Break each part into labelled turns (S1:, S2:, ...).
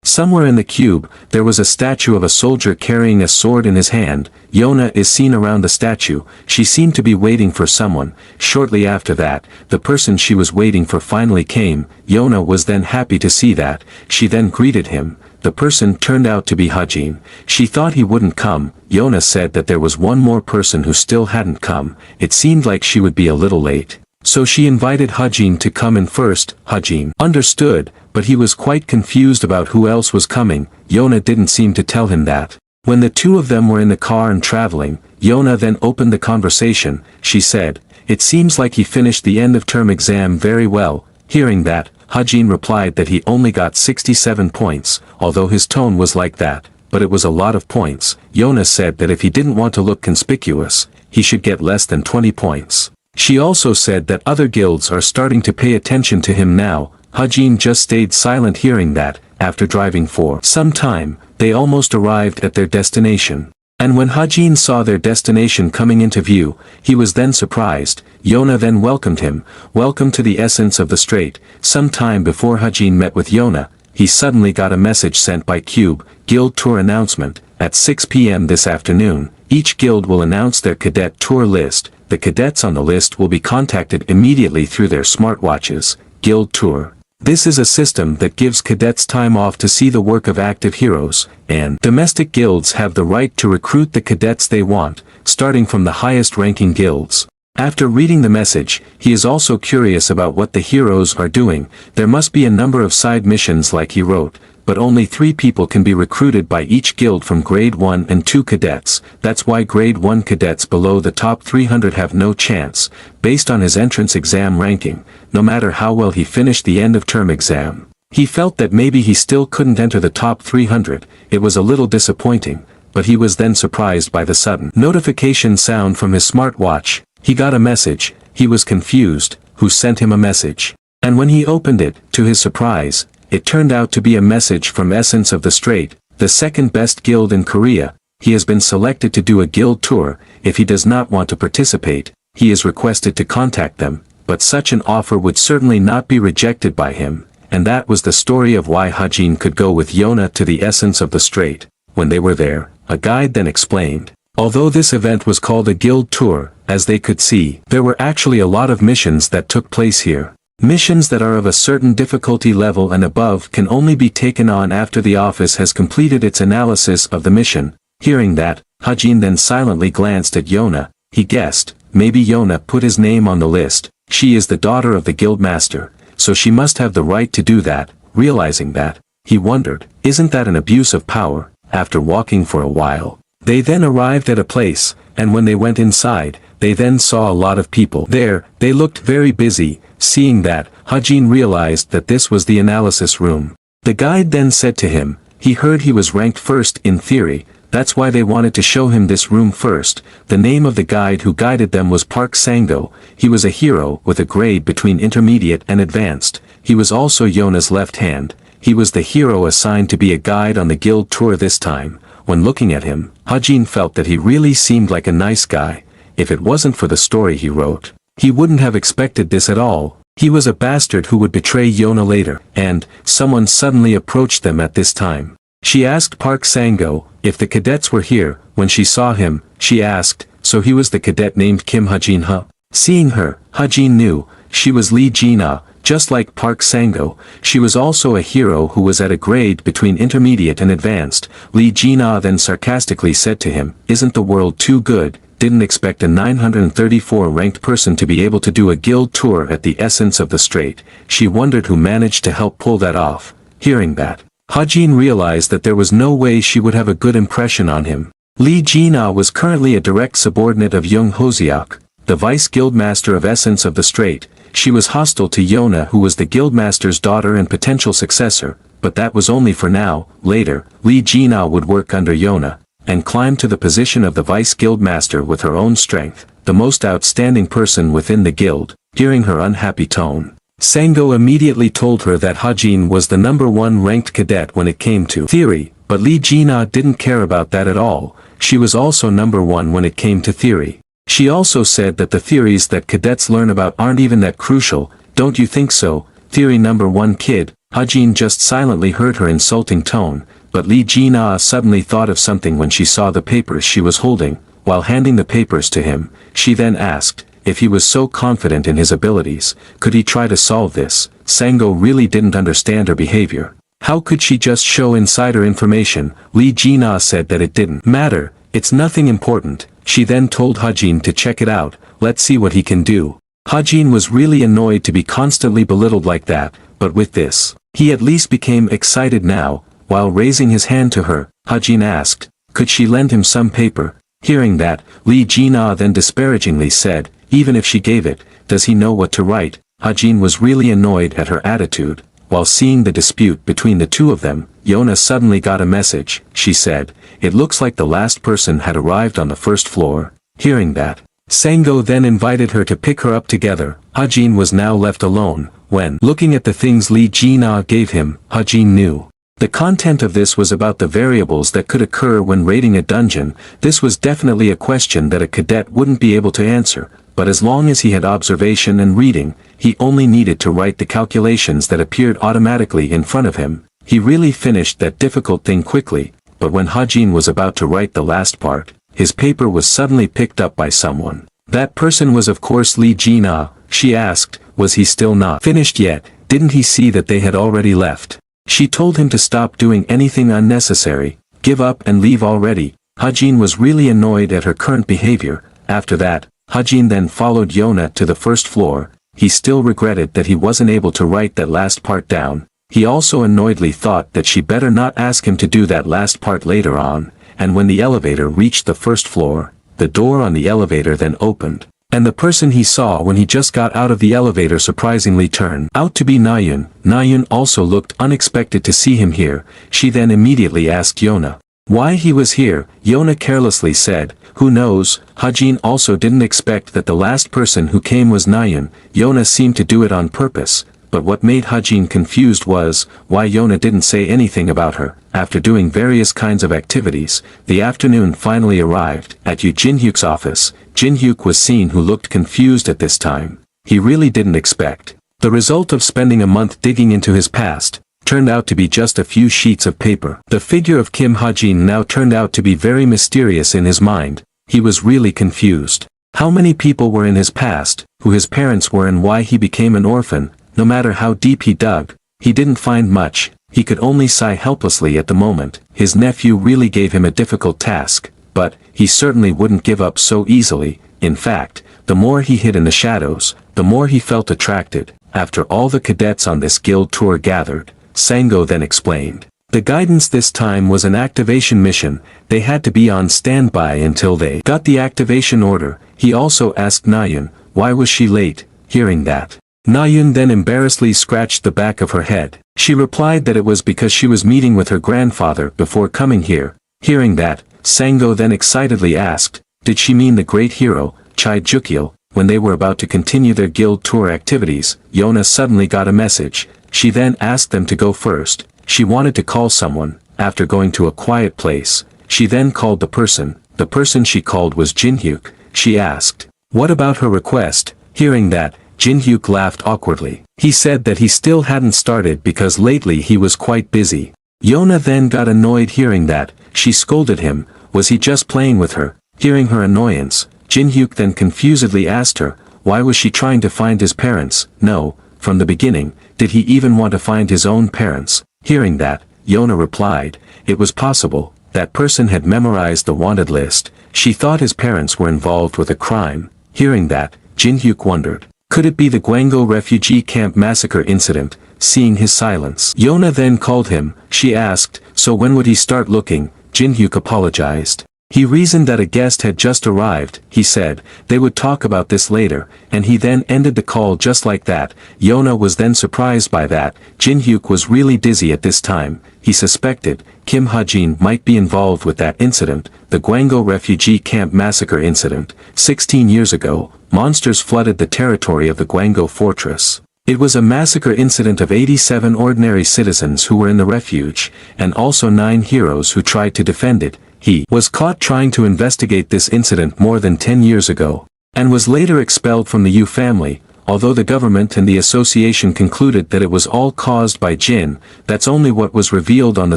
S1: Somewhere in the cube, there was a statue of a soldier carrying a sword in his hand. Yona is seen around the statue. She seemed to be waiting for someone. Shortly after that, the person she was waiting for finally came. Yona was then happy to see that. She then greeted him. The person turned out to be Hajin. She thought he wouldn't come. Yona said that there was one more person who still hadn't come. It seemed like she would be a little late. So she invited Hajin to come in first. Hajin understood, but he was quite confused about who else was coming. Yona didn't seem to tell him that. When the two of them were in the car and traveling, Yona then opened the conversation. She said, "It seems like he finished the end-of-term exam very well." Hearing that, Hajin replied that he only got 67 points, although his tone was like that, but it was a lot of points. Yona said that if he didn't want to look conspicuous, he should get less than 20 points. She also said that other guilds are starting to pay attention to him now. Hajin just stayed silent hearing that. After driving for some time, they almost arrived at their destination. And when Hajin saw their destination coming into view, he was then surprised. Yona then welcomed him. "Welcome to the essence of the strait." Some time before Hajin met with Yona, he suddenly got a message sent by Cube, Guild Tour announcement. At 6 p.m. this afternoon, each guild will announce their cadet tour list. The cadets on the list will be contacted immediately through their smartwatches. Guild Tour. This is a system that gives cadets time off to see the work of active heroes, and domestic guilds have the right to recruit the cadets they want, starting from the highest-ranking guilds. After reading the message, he is also curious about what the heroes are doing. There must be a number of side missions like he wrote, but only 3 people can be recruited by each guild from grade 1 and 2 cadets. That's why grade 1 cadets below the top 300 have no chance, based on his entrance exam ranking, no matter how well he finished the end-of-term exam. He felt that maybe he still couldn't enter the top 300, it was a little disappointing, but he was then surprised by the sudden notification sound from his smartwatch. He got a message. He was confused. Who sent him a message? And when he opened it, to his surprise, it turned out to be a message from Essence of the Strait, the second best guild in Korea. He has been selected to do a guild tour. If he does not want to participate, he is requested to contact them, but such an offer would certainly not be rejected by him. And that was the story of why Hajin could go with Yona to the Essence of the Strait. When they were there, a guide then explained. Although this event was called a guild tour, as they could see, there were actually a lot of missions that took place here. Missions that are of a certain difficulty level and above can only be taken on after the office has completed its analysis of the mission. Hearing that, Hajin then silently glanced at Yona. He guessed, maybe Yona put his name on the list. She is the daughter of the guild master, so she must have the right to do that. Realizing that, he wondered, isn't that an abuse of power? After walking for a while, they then arrived at a place, and when they went inside, they then saw a lot of people there. They looked very busy. Seeing that, Hajin realized that this was the analysis room. The guide then said to him, he heard he was ranked first in theory, that's why they wanted to show him this room first. The name of the guide who guided them was Park Sang-do. He was a hero with a grade between intermediate and advanced. He was also Yona's left hand. He was the hero assigned to be a guide on the guild tour this time. When looking at him, Hajin felt that he really seemed like a nice guy. If it wasn't for the story he wrote, he wouldn't have expected this at all. He was a bastard who would betray Yona later, and someone suddenly approached them at this time. She asked Park Sang-do if the cadets were here. When she saw him, she asked, so he was the cadet named Kim Hajin-ha? Seeing her, Hajin knew, she was Lee Jina. Just like Park Sang-do, she was also a hero who was at a grade between intermediate and advanced. Lee Jina then sarcastically said to him, isn't the world too good? Didn't expect a 934 ranked person to be able to do a guild tour at the Essence of the Strait. She wondered who managed to help pull that off. Hearing that, Hajin realized that there was no way she would have a good impression on him. Lee Jina was currently a direct subordinate of Young Hoseok, the vice guildmaster of Essence of the Strait. She was hostile to Yona, who was the guildmaster's daughter and potential successor, but that was only for now. Later, Lee Jina would work under Yona, and climb to the position of the vice guildmaster with her own strength, the most outstanding person within the guild. Hearing her unhappy tone, Sang-do immediately told her that Hajin was the #1 ranked cadet when it came to theory, but Lee Jina didn't care about that at all. She was also #1 when it came to theory. She also said that the theories that cadets learn about aren't even that crucial. Don't you think so? Theory #1 kid, Hajin just silently heard her insulting tone, but Lee Ji-na suddenly thought of something when she saw the papers she was holding. While handing the papers to him, she then asked, if he was so confident in his abilities, could he try to solve this? Sango really didn't understand her behavior. How could she just show insider information? Lee Ji-na said that it didn't matter, it's nothing important. She then told Hajin to check it out, let's see what he can do. Hajin was really annoyed to be constantly belittled like that, but with this, he at least became excited now. While raising his hand to her, Hajin asked, could she lend him some paper? Hearing that, Lee Ji-na then disparagingly said, even if she gave it, does he know what to write? Hajin was really annoyed at her attitude. While seeing the dispute between the two of them, Yona suddenly got a message. She said, it looks like the last person had arrived on the first floor. Hearing that, Sango then invited her to pick her up together. Hajin was now left alone. When looking at the things Lee Ji-na gave him, Hajin knew. The content of this was about the variables that could occur when raiding a dungeon. This was definitely a question that a cadet wouldn't be able to answer, but as long as he had observation and reading, he only needed to write the calculations that appeared automatically in front of him. He really finished that difficult thing quickly, but when Hajin was about to write the last part, his paper was suddenly picked up by someone. That person was of course Lee Ji-na. She asked, was he still not finished yet? Didn't he see that they had already left? She told him to stop doing anything unnecessary, give up and leave already. Hajin was really annoyed at her current behavior. After that, Hajin then followed Yona to the first floor. He still regretted that he wasn't able to write that last part down. He also annoyedly thought that she better not ask him to do that last part later on, and when the elevator reached the first floor, the door on the elevator then opened. And the person he saw when he just got out of the elevator surprisingly turned out to be Nayun. Nayun also looked unexpected to see him here. She then immediately asked Yona why he was here. Yona carelessly said, who knows? Hajin also didn't expect that the last person who came was Nayun. Yona seemed to do it on purpose, but what made Hajin confused was why Yona didn't say anything about her. After doing various kinds of activities, the afternoon finally arrived. At Yu Jinhyuk's office, Jinhyuk was seen who looked confused at this time. He really didn't expect. The result of spending a month digging into his past turned out to be just a few sheets of paper. The figure of Kim Hajin now turned out to be very mysterious in his mind. He was really confused. How many people were in his past, who his parents were and why he became an orphan? No matter how deep he dug, he didn't find much. He could only sigh helplessly at the moment. His nephew really gave him a difficult task, but he certainly wouldn't give up so easily. In fact, the more he hid in the shadows, the more he felt attracted. After all the cadets on this guild tour gathered, Sango then explained. The guidance this time was an activation mission. They had to be on standby until they got the activation order. He also asked Nayun, why was she late? Hearing that, Nayun then embarrassedly scratched the back of her head. She replied that it was because she was meeting with her grandfather before coming here. Hearing that, Sango then excitedly asked, did she mean the great hero, Chai Jukil? When they were about to continue their guild tour activities, Yona suddenly got a message. She then asked them to go first. She wanted to call someone. After going to a quiet place, she then called the person. The person she called was Jinhyuk. She asked, what about her request? Hearing that, Jinhyuk laughed awkwardly. He said that he still hadn't started because lately he was quite busy. Yona then got annoyed hearing that. She scolded him. Was he just playing with her? Hearing her annoyance, Jinhyuk then confusedly asked her, why was she trying to find his parents? No, from the beginning, did he even want to find his own parents? Hearing that, Yona replied, it was possible. That person had memorized the wanted list. She thought his parents were involved with a crime. Hearing that, Jinhyuk wondered, could it be the Gwango refugee camp massacre incident? Seeing his silence, Yona then called him. She asked, so when would he start looking? Jinhyuk apologized. He reasoned that a guest had just arrived. He said, they would talk about this later, and he then ended the call just like that. Yona was then surprised by that. Jinhyuk was really dizzy at this time. He suspected Kim Hajin might be involved with that incident, the Gwango refugee camp massacre incident. 16 years ago, monsters flooded the territory of the Gwango fortress. It was a massacre incident of 87 ordinary citizens who were in the refuge, and also 9 heroes who tried to defend it. He was caught trying to investigate this incident more than 10 years ago, and was later expelled from the Yu family. although the government and the association concluded that it was all caused by Jin, that's only what was revealed on the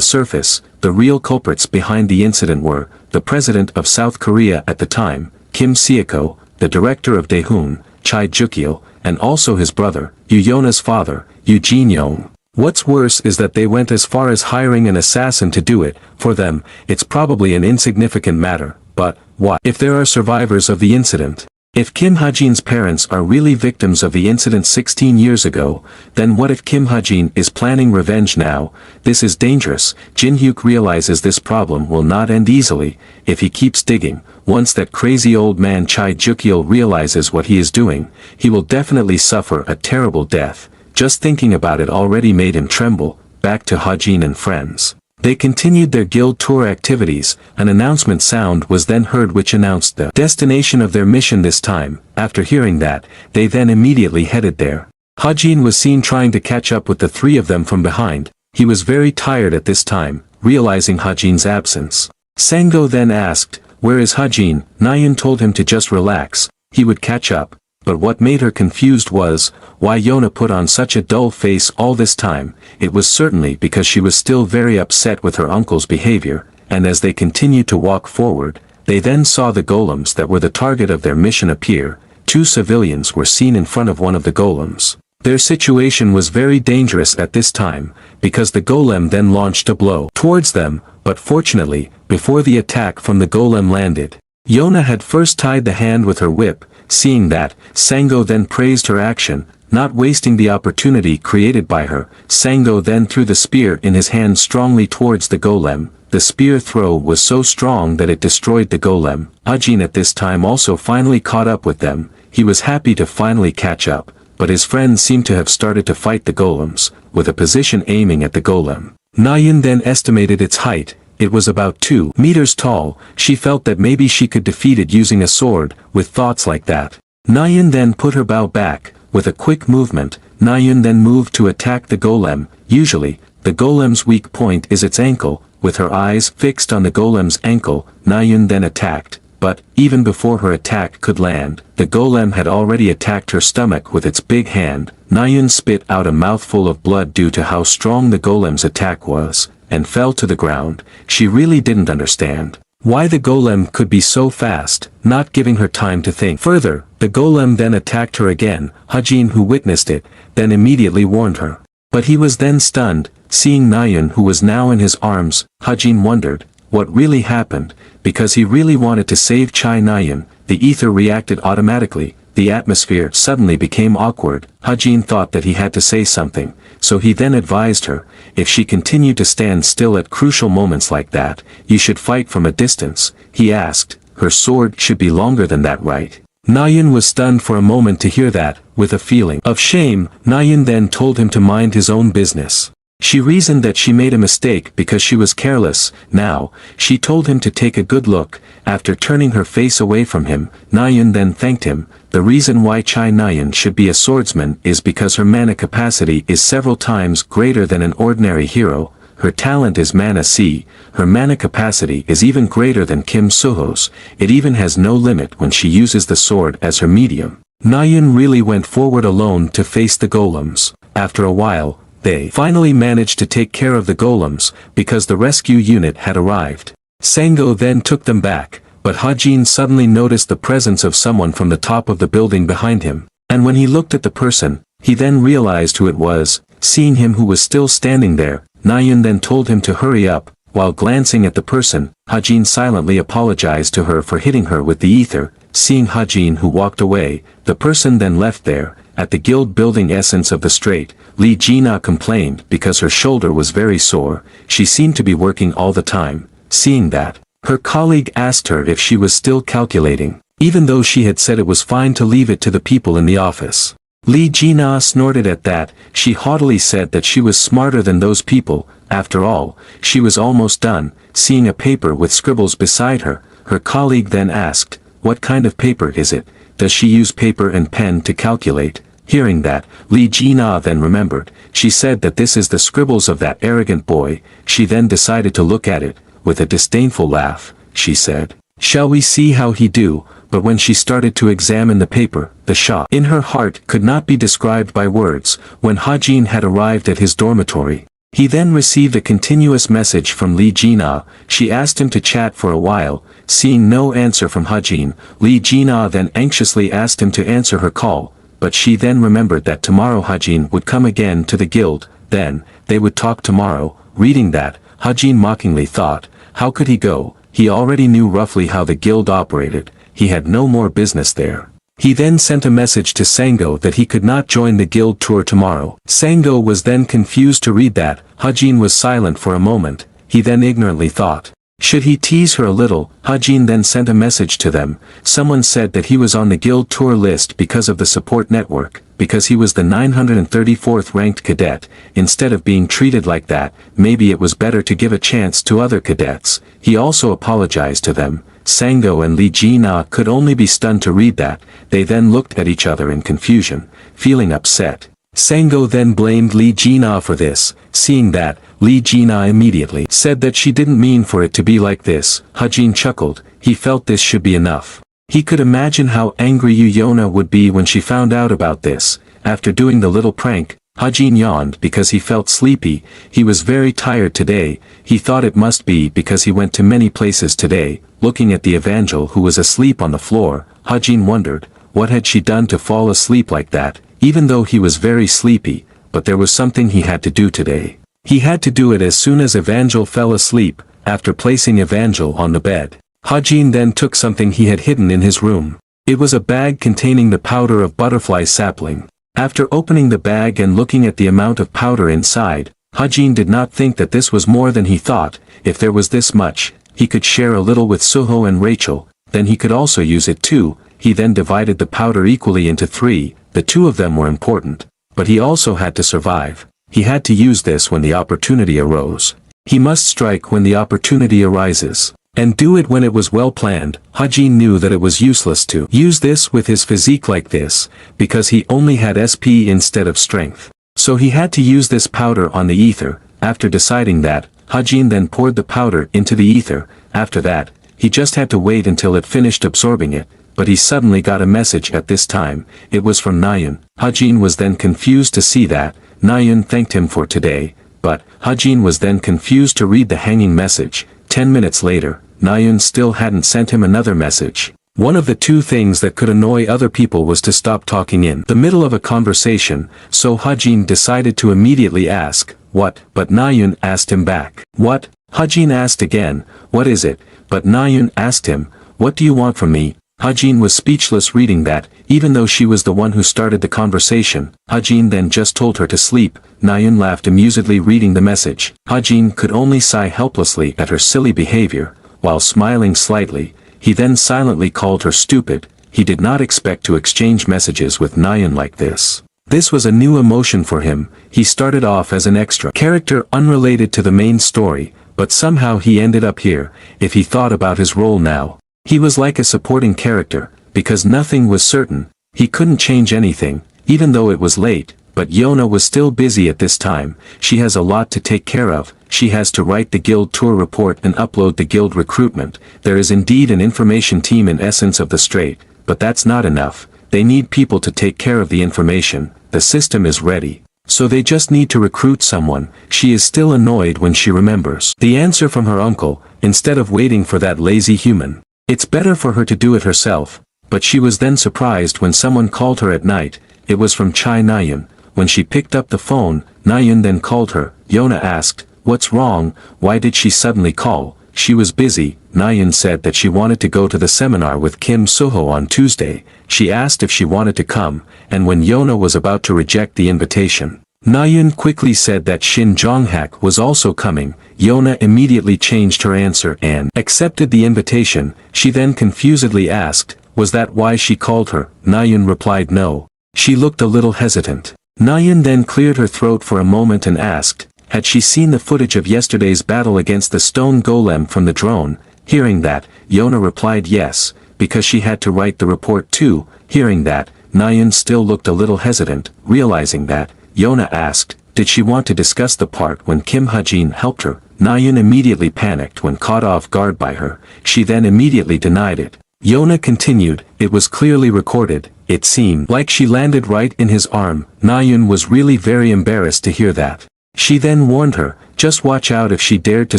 S1: surface. The real culprits behind the incident were, the president of South Korea at the time, Kim Seok-ho, the director of Daehoon, Choi Juk-il, and also his brother, Yona's father, Yoo Jin-young. What's worse is that they went as far as hiring an assassin to do it. For them, it's probably an insignificant matter, but what if there are survivors of the incident? If Kim Ha-jin's parents are really victims of the incident 16 years ago, then what if Kim Ha-jin is planning revenge now? This is dangerous. Jin-hyuk realizes this problem will not end easily if he keeps digging. Once that crazy old man Choi Juk-il realizes what he is doing, he will definitely suffer a terrible death. Just thinking about it already made him tremble. Back to Ha-jin and friends. They continued their guild tour activities. An announcement sound was then heard which announced the destination of their mission this time. After hearing that, they then immediately headed there. Ha-jin was seen trying to catch up with the three of them from behind. He was very tired at this time, realizing Ha-jin's absence. Sang-go then asked, "Where is Ha-jin?" Nayeon told him to just relax, he would catch up. But what made her confused was, why Yona put on such a dull face all this time. It was certainly because she was still very upset with her uncle's behavior, and as they continued to walk forward, they then saw the golems that were the target of their mission appear. 2 civilians were seen in front of one of the golems. Their situation was very dangerous at this time, because the golem then launched a blow towards them, but fortunately, before the attack from the golem landed, Yona had first tied the hand with her whip. Seeing that, Sang-go then praised her action, not wasting the opportunity created by her. Sang-go then threw the spear in his hand strongly towards the golem. The spear throw was so strong that it destroyed the golem. Ha-jin at this time also finally caught up with them. He was happy to finally catch up, but his friends seemed to have started to fight the golems, with a position aiming at the golem. Nayeon then estimated its height. It was about 2 meters tall. She felt that maybe she could defeat it using a sword. With thoughts like that, Nayeon then put her bow back. With a quick movement, Nayeon then moved to attack the golem. Usually, the golem's weak point is its ankle. With her eyes fixed on the golem's ankle, Nayeon then attacked. But, even before her attack could land, the golem had already attacked her stomach with its big hand. Nayeon spit out a mouthful of blood due to how strong the golem's attack was, and fell to the ground. She really didn't understand why the golem could be so fast. Not giving her time to think further, the golem then attacked her again. Ha-jin, who witnessed it, then immediately warned her. But he was then stunned. Seeing Nayeon, who was now in his arms, Ha-jin wondered what really happened, because he really wanted to save Chai Nayeon. The ether reacted automatically. The atmosphere suddenly became awkward. Ha-jin thought that he had to say something, so he then advised her, if she continued to stand still at crucial moments like that, you should fight from a distance. He asked, her sword should be longer than that, right? Nayeon was stunned for a moment to hear that. With a feeling of shame, Nayeon then told him to mind his own business. She reasoned that she made a mistake because she was careless. Now, she told him to take a good look. After turning her face away from him, Nayeon then thanked him. The reason why Chai Nayeon should be a swordsman is because her mana capacity is several times greater than an ordinary hero. Her talent is mana C. Her mana capacity is even greater than Kim Suho's. It even has no limit when she uses the sword as her medium. Nayeon really went forward alone to face the golems. After a while, they finally managed to take care of the golems, because the rescue unit had arrived. Sang-go then took them back, but Ha-jin suddenly noticed the presence of someone from the top of the building behind him, and when he looked at the person, he then realized who it was. Seeing him who was still standing there, Nayeon then told him to hurry up. While glancing at the person, Ha-jin silently apologized to her for hitting her with the ether. Seeing Ha-jin who walked away, the person then left there. At the guild building essence of the strait, Lee Jina complained because her shoulder was very sore. She seemed to be working all the time. Seeing that, her colleague asked her if she was still calculating, even though she had said it was fine to leave it to the people in the office. Lee Jina snorted at that. She haughtily said that she was smarter than those people. After all, she was almost done. Seeing a paper with scribbles beside her, her colleague then asked, "What kind of paper is it? Does she use paper and pen to calculate?" Hearing that, Lee Jina then remembered. She said that this is the scribbles of that arrogant boy. She then decided to look at it. With a disdainful laugh, she said, "Shall we see how he do?" but when she started to examine the paper, the shock in her heart could not be described by words. When Hajin had arrived at his dormitory, he then received a continuous message from Lee Jina. She asked him to chat for a while. Seeing no answer from Hajin, Lee Jina then anxiously asked him to answer her call, but she then remembered that tomorrow Hajin would come again to the guild, then, they would talk tomorrow. Reading that, Hajin mockingly thought, how could he go? He already knew roughly how the guild operated, he had no more business there. He then sent a message to Sango that he could not join the guild tour tomorrow. Sango was then confused to read that. Hajin was silent for a moment. He then ignorantly thought, should he tease her a little? Hajin then sent a message to them. Someone said that he was on the guild tour list because of the support network, because he was the 934th ranked cadet. Instead of being treated like that, maybe it was better to give a chance to other cadets. He also apologized to them. Sango and Lee Jina could only be stunned to read that. They then looked at each other in confusion, feeling upset. Sango then blamed Lee Jina for this. Seeing that, Lee Jina immediately said that she didn't mean for it to be like this. Hajin chuckled. He felt this should be enough. He could imagine how angry Yona would be when she found out about this. After doing the little prank, Hajin yawned because he felt sleepy. He was very tired today. He thought it must be because he went to many places today. Looking at the evangel who was asleep on the floor, Hajin wondered, what had she done to fall asleep like that? Even though he was very sleepy, but there was something he had to do today. He had to do it as soon as Evangel fell asleep. After placing Evangel on the bed, Hajin then took something he had hidden in his room. It was a bag containing the powder of butterfly sapling. After opening the bag and looking at the amount of powder inside, Hajin did not think that this was more than he thought. If there was this much, he could share a little with Suho and Rachel, then he could also use it too. He then divided the powder equally into 3, the 2 of them were important, but he also had to survive. He had to use this when the opportunity arose. He must strike when the opportunity arises, and do it when it was well planned. Hajin knew that it was useless to use this with his physique like this, because he only had SP instead of strength. So he had to use this powder on the ether. After deciding that, Hajin then poured the powder into the ether. After that, he just had to wait until it finished absorbing it. But he suddenly got a message at this time. It was from Nayun. Hajin was then confused to see that. Nayun thanked him for today, but Hajin was then confused to read the hanging message. 10 minutes later, Nayun still hadn't sent him another message. One of the 2 things that could annoy other people was to stop talking in the middle of a conversation, so Hajin decided to immediately ask, what? But Nayun asked him back. What? Hajin asked again, what is it? But Nayun asked him, what do you want from me? Hajin was speechless reading that, even though she was the one who started the conversation. Hajin then just told her to sleep. Nayun laughed amusedly reading the message. Hajin could only sigh helplessly at her silly behavior. While smiling slightly, he then silently called her stupid. He did not expect to exchange messages with Nayun like this. This was a new emotion for him. He started off as an extra character unrelated to the main story, but somehow he ended up here. If he thought about his role now, he was like a supporting character, because nothing was certain. He couldn't change anything, even though it was late, but Yona was still busy at this time. She has a lot to take care of. She has to write the guild tour report and upload the guild recruitment. There is indeed an information team in essence of the strait, but that's not enough. They need people to take care of the information. The system is ready, so they just need to recruit someone. She is still annoyed when she remembers the answer from her uncle, instead of waiting for that lazy human. It's better for her to do it herself, but she was then surprised when someone called her at night. It was from Chai Nayun. When she picked up the phone, Nayun then called her. Yona asked, what's wrong? Why did she suddenly call? She was busy. Nayun said that she wanted to go to the seminar with Kim Suho on Tuesday. She asked if she wanted to come, and when Yona was about to reject the invitation, Nayun quickly said that Shin Jonghak was also coming. Yona immediately changed her answer and accepted the invitation. She then confusedly asked, was that why she called her? Nayun replied no. She looked a little hesitant. Nayun then cleared her throat for a moment and asked, had she seen the footage of yesterday's battle against the stone golem from the drone? Hearing that, Yona replied yes, because she had to write the report too. Hearing that, Nayun still looked a little hesitant. Realizing that, Yona asked, did she want to discuss the part when Kim Hajin helped her? Nayun immediately panicked when caught off guard by her. She then immediately denied it. Yona continued, it was clearly recorded, it seemed like she landed right in his arm. Nayun was really very embarrassed to hear that. She then warned her, just watch out if she dared to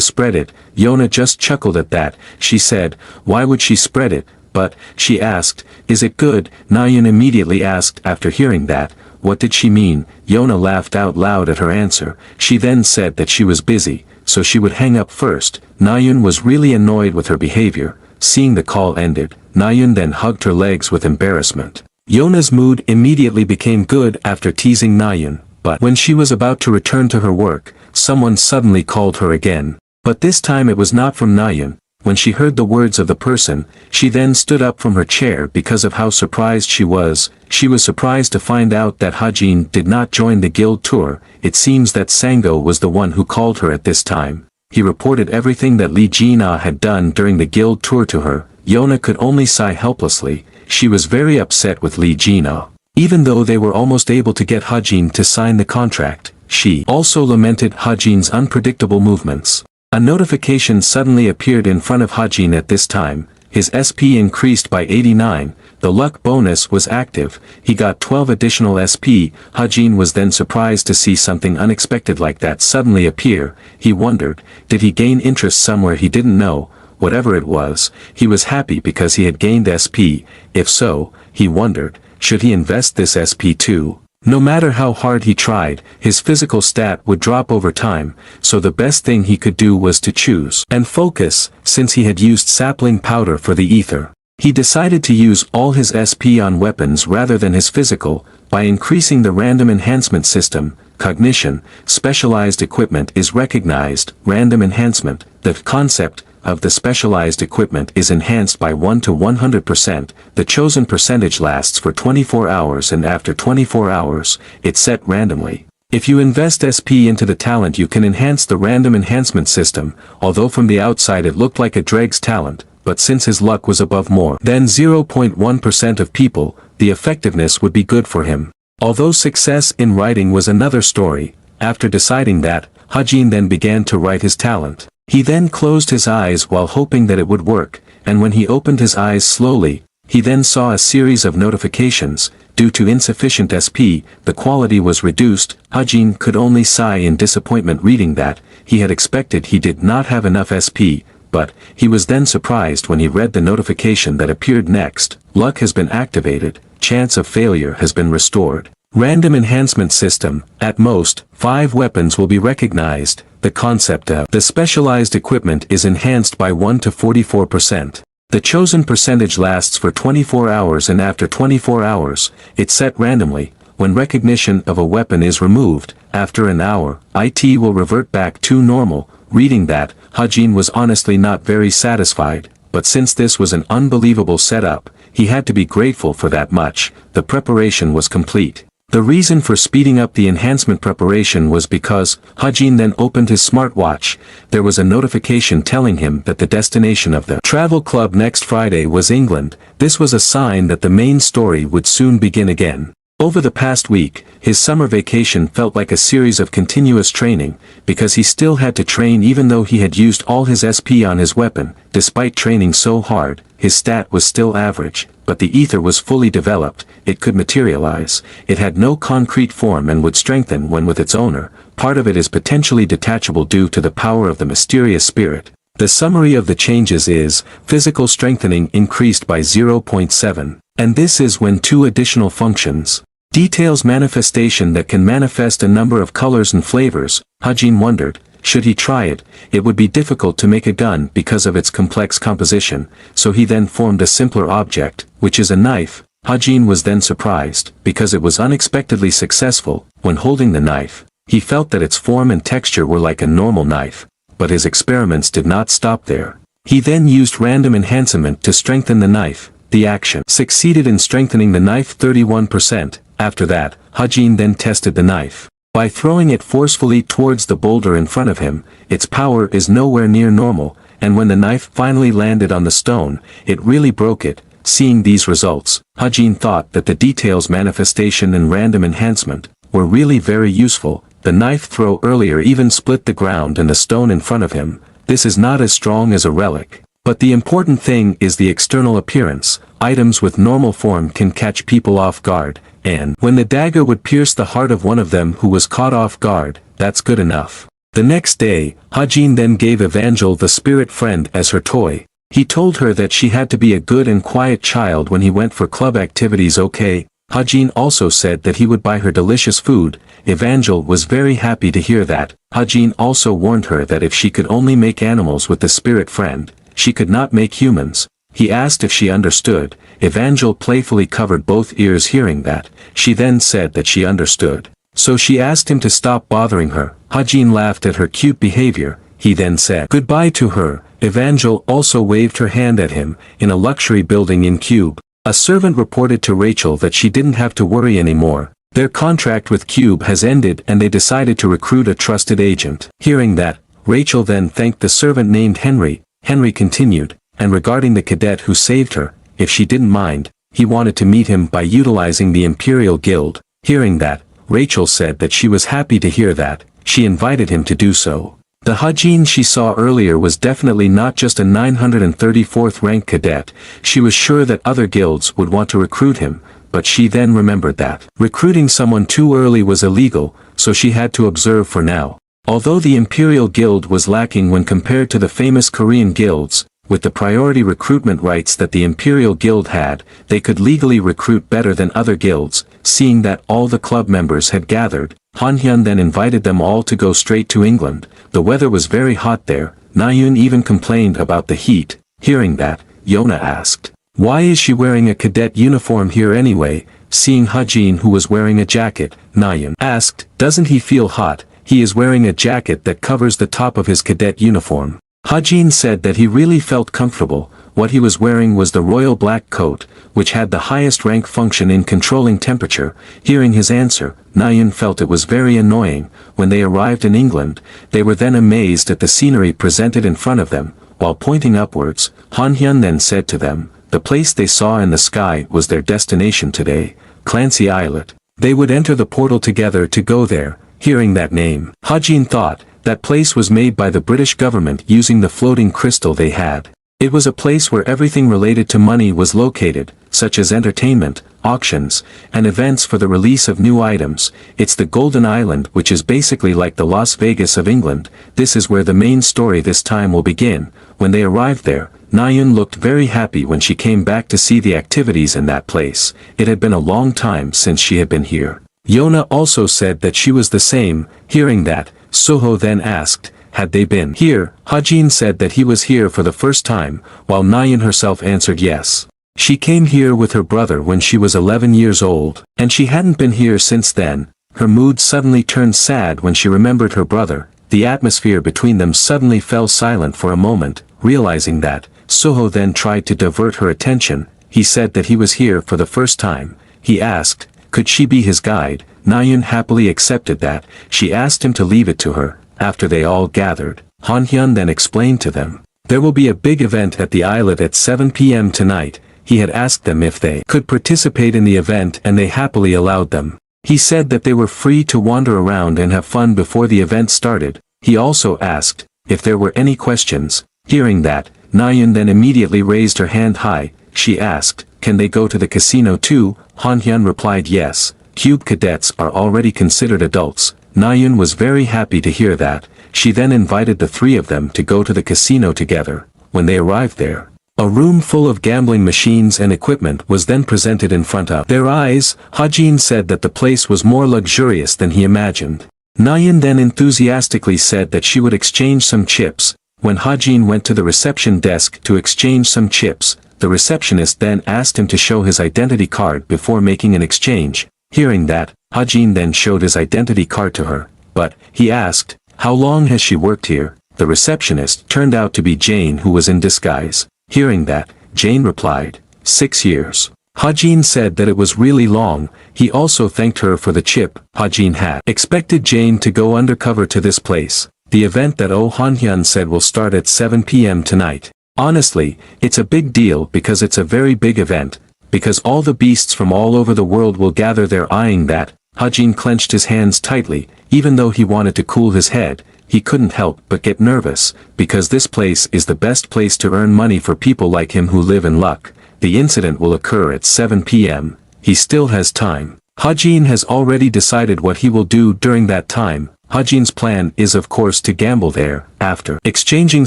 S1: spread it. Yona just chuckled at that. She said, why would she spread it? But, she asked, is it good? Nayun immediately asked after hearing that, what did she mean? Yona laughed out loud at her answer. She then said that she was busy, so she would hang up first. Nayun was really annoyed with her behavior. Seeing the call ended, Nayun then hugged her legs with embarrassment. Yona's mood immediately became good after teasing Nayun, but when she was about to return to her work, someone suddenly called her again. But this time it was not from Nayun. When she heard the words of the person, she then stood up from her chair because of how surprised she was. She was surprised to find out that Hajin did not join the guild tour. It seems that Sango was the one who called her at this time. He reported everything that Li Jina had done during the guild tour to her. Yona could only sigh helplessly. She was very upset with Li Jina. Even though they were almost able to get Hajin to sign the contract, she also lamented Hajin's unpredictable movements. A notification suddenly appeared in front of Hajin at this time. His SP increased by 89, the luck bonus was active, he got 12 additional SP. Hajin was then surprised to see something unexpected like that suddenly appear. He wondered, did he gain interest somewhere he didn't know? Whatever it was, he was happy because he had gained SP. If so, he wondered, should he invest this SP too? No matter how hard he tried, his physical stat would drop over time, so the best thing he could do was to choose and focus, since he had used sapling powder for the ether. He decided to use all his SP on weapons rather than his physical. By increasing the random enhancement system, cognition, specialized equipment is recognized. Random enhancement, the concept of the specialized equipment is enhanced by 1 to 100%, the chosen percentage lasts for 24 hours and after 24 hours, it's set randomly. If you invest SP into the talent you can enhance the random enhancement system, although from the outside it looked like a Dreg's talent, but since his luck was above more than 0.1% of people, the effectiveness would be good for him. Although success in writing was another story, after deciding that, Hajin then began to write his talent. He then closed his eyes while hoping that it would work, and when he opened his eyes slowly, he then saw a series of notifications. Due to insufficient SP, the quality was reduced. Hajin could only sigh in disappointment reading that. He had expected he did not have enough SP, but he was then surprised when he read the notification that appeared next. Luck has been activated, chance of failure has been restored. Random enhancement system, at most, 5 weapons will be recognized. The concept of the specialized equipment is enhanced by 1 to 44%. The chosen percentage lasts for 24 hours and after 24 hours, it's set randomly. When recognition of a weapon is removed, after an hour, IT will revert back to normal. Reading that, Hajin was honestly not very satisfied, but since this was an unbelievable setup, he had to be grateful for that much. The preparation was complete. The reason for speeding up the enhancement preparation was because Hajin then opened his smartwatch. There was a notification telling him that the destination of the travel club next Friday was England. This was a sign that the main story would soon begin again. Over the past week, his summer vacation felt like a series of continuous training, because he still had to train even though he had used all his SP on his weapon. Despite training so hard, his stat was still average, but the ether was fully developed, it could materialize, it had no concrete form and would strengthen when with its owner. Part of it is potentially detachable due to the power of the mysterious spirit. The summary of the changes is, physical strengthening increased by 0.7. And this is when 2 additional functions. Details manifestation that can manifest a number of colors and flavors. Hajin wondered, should he try it? It would be difficult to make a gun because of its complex composition, so he then formed a simpler object, which is a knife. Hajin was then surprised, because it was unexpectedly successful. When holding the knife, he felt that its form and texture were like a normal knife. But his experiments did not stop there. He then used random enhancement to strengthen the knife. The action succeeded in strengthening the knife 31%. After that, Hajin then tested the knife. By throwing it forcefully towards the boulder in front of him, its power is nowhere near normal, and when the knife finally landed on the stone, it really broke it. Seeing these results, Hajin thought that the details manifestation and random enhancement were really very useful. The knife throw earlier even split the ground and the stone in front of him. This is not as strong as a relic. But the important thing is the external appearance. Items with normal form can catch people off guard, and when the dagger would pierce the heart of one of them who was caught off guard, that's good enough. The next day, Hajin then gave Evangel the spirit friend as her toy. He told her that she had to be a good and quiet child when he went for club activities. Okay. Hajin also said that he would buy her delicious food. Evangel was very happy to hear that. Hajin also warned her that if she could only make animals with the spirit friend, she could not make humans. He asked if she understood. Evangel playfully covered both ears hearing that. She then said that she understood. So she asked him to stop bothering her. Hajin laughed at her cute behavior. He then said goodbye to her. Evangel also waved her hand at him. In a luxury building in Cube, a servant reported to Rachel that she didn't have to worry anymore. Their contract with Cube has ended and they decided to recruit a trusted agent. Hearing that, Rachel then thanked the servant named Henry. Henry continued, and regarding the cadet who saved her, if she didn't mind, he wanted to meet him by utilizing the Imperial Guild. Hearing that, Rachel said that she was happy to hear that. She invited him to do so. The Hajin she saw earlier was definitely not just a 934th rank cadet. She was sure that other guilds would want to recruit him, but she then remembered that recruiting someone too early was illegal, so she had to observe for now. Although the Imperial Guild was lacking when compared to the famous Korean guilds, with the priority recruitment rights that the Imperial Guild had, they could legally recruit better than other guilds. Seeing that all the club members had gathered, Han-hyun then invited them all to go straight to England. The weather was very hot there. Na-yoon even complained about the heat. Hearing that, Yona asked, why is she wearing a cadet uniform here anyway? Seeing Hajin who was wearing a jacket, Na-yoon asked, doesn't he feel hot? He is wearing a jacket that covers the top of his cadet uniform. Hajin said that he really felt comfortable. What he was wearing was the royal black coat, which had the highest rank function in controlling temperature. Hearing his answer, Na-yoon felt it was very annoying. When they arrived in England, they were then amazed at the scenery presented in front of them. While pointing upwards, Han-hyun then said to them, the place they saw in the sky was their destination today, Clancy Islet. They would enter the portal together to go there. Hearing that name, Hajin thought, that place was made by the British government using the floating crystal they had. It was a place where everything related to money was located, such as entertainment, auctions, and events for the release of new items. It's the Golden Island, which is basically like the Las Vegas of England. This is where the main story this time will begin. When they arrived there, Na-yoon looked very happy when she came back to see the activities in that place. It had been a long time since she had been here. Yona also said that she was the same. Hearing that, Soho then asked, had they been here? Hajin said that he was here for the first time, while Na-yoon herself answered yes. She came here with her brother when she was 11 years old, and she hadn't been here since then. Her mood suddenly turned sad when she remembered her brother. The atmosphere between them suddenly fell silent for a moment. Realizing that, Soho then tried to divert her attention. He said that he was here for the first time. He asked, could she be his guide? Na-yoon happily accepted that. She asked him to leave it to her. After they all gathered, Han-hyun then explained to them, there will be a big event at the islet at 7 p.m. tonight. He had asked them if they could participate in the event and they happily allowed them. He said that they were free to wander around and have fun before the event started. He also asked if there were any questions. Hearing that, Na-yoon then immediately raised her hand high. She asked, can they go to the casino too? Han-hyun replied yes. Cube cadets are already considered adults. Na-yoon was very happy to hear that. She then invited the three of them to go to the casino together. When they arrived there, a room full of gambling machines and equipment was then presented in front of their eyes. Hajin said that the place was more luxurious than he imagined. Na-yoon then enthusiastically said that she would exchange some chips. When Hajin went to the reception desk to exchange some chips, the receptionist then asked him to show his identity card before making an exchange. Hearing that, Hajin then showed his identity card to her, but, he asked, how long has she worked here? The receptionist turned out to be Jane, who was in disguise. Hearing that, Jane replied, 6 years. Hajin said that it was really long. He also thanked her for the chip. Hajin had expected Jane to go undercover to this place. The event that Oh Han-hyun said will start at 7 p.m. tonight. Honestly, it's a big deal because it's a very big event, because all the beasts from all over the world will gather there. Eyeing that, Hajin clenched his hands tightly. Even though he wanted to cool his head, he couldn't help but get nervous, because this place is the best place to earn money for people like him who live in luck. The incident will occur at 7 p.m. He still has time. Hajin has already decided what he will do during that time. Hajin's plan is of course to gamble there. After exchanging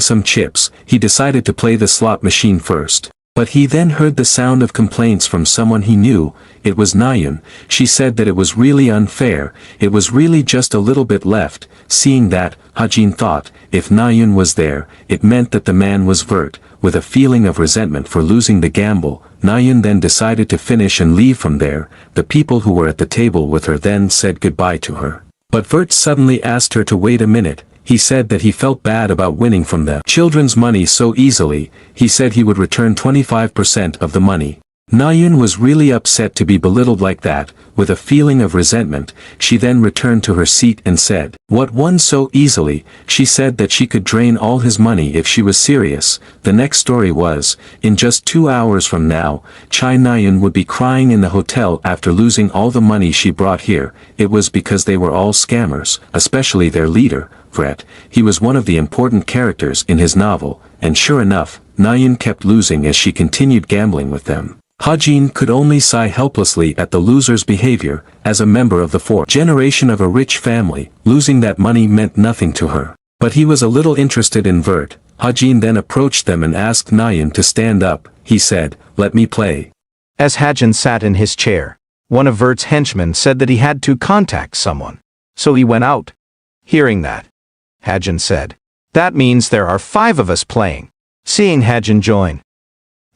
S1: some chips, he decided to play the slot machine first. But he then heard the sound of complaints from someone he knew. It was Nayun. She said that it was really unfair, it was really just a little bit left. Seeing that, Hajin thought, if Nayun was there, it meant that the man was Vert. With a feeling of resentment for losing the gamble, Nayun then decided to finish and leave from there. The people who were at the table with her then said goodbye to her. But Vert suddenly asked her to wait a minute. He said that he felt bad about winning from the children's money so easily. He said he would return 25% of the money. Nayun was really upset to be belittled like that. With a feeling of resentment, she then returned to her seat and said, "What won so easily?" She said that she could drain all his money if she was serious. The next story was, in just 2 hours from now, Chai Nayun would be crying in the hotel after losing all the money she brought here. It was because they were all scammers, especially their leader, Vret. He was one of the important characters in his novel, and sure enough, Nayun kept losing as she continued gambling with them. Hajin could only sigh helplessly at the loser's behavior. As a member of the fourth generation of a rich family, losing that money meant nothing to her. But he was a little interested in Vert. Hajin then approached them and asked Nayun to stand up. He said, "Let me play."
S2: As Hajin sat in his chair, one of Vert's henchmen said that he had to contact someone. So he went out. Hearing that, Hajin said, "That means there are 5 of us playing." Seeing Hajin join,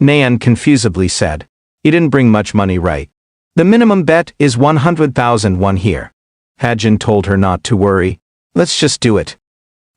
S2: Nayan confusedly said, "You didn't bring much money, right? The minimum bet is 100,000 won here." Hajin told her not to worry. "Let's just do it."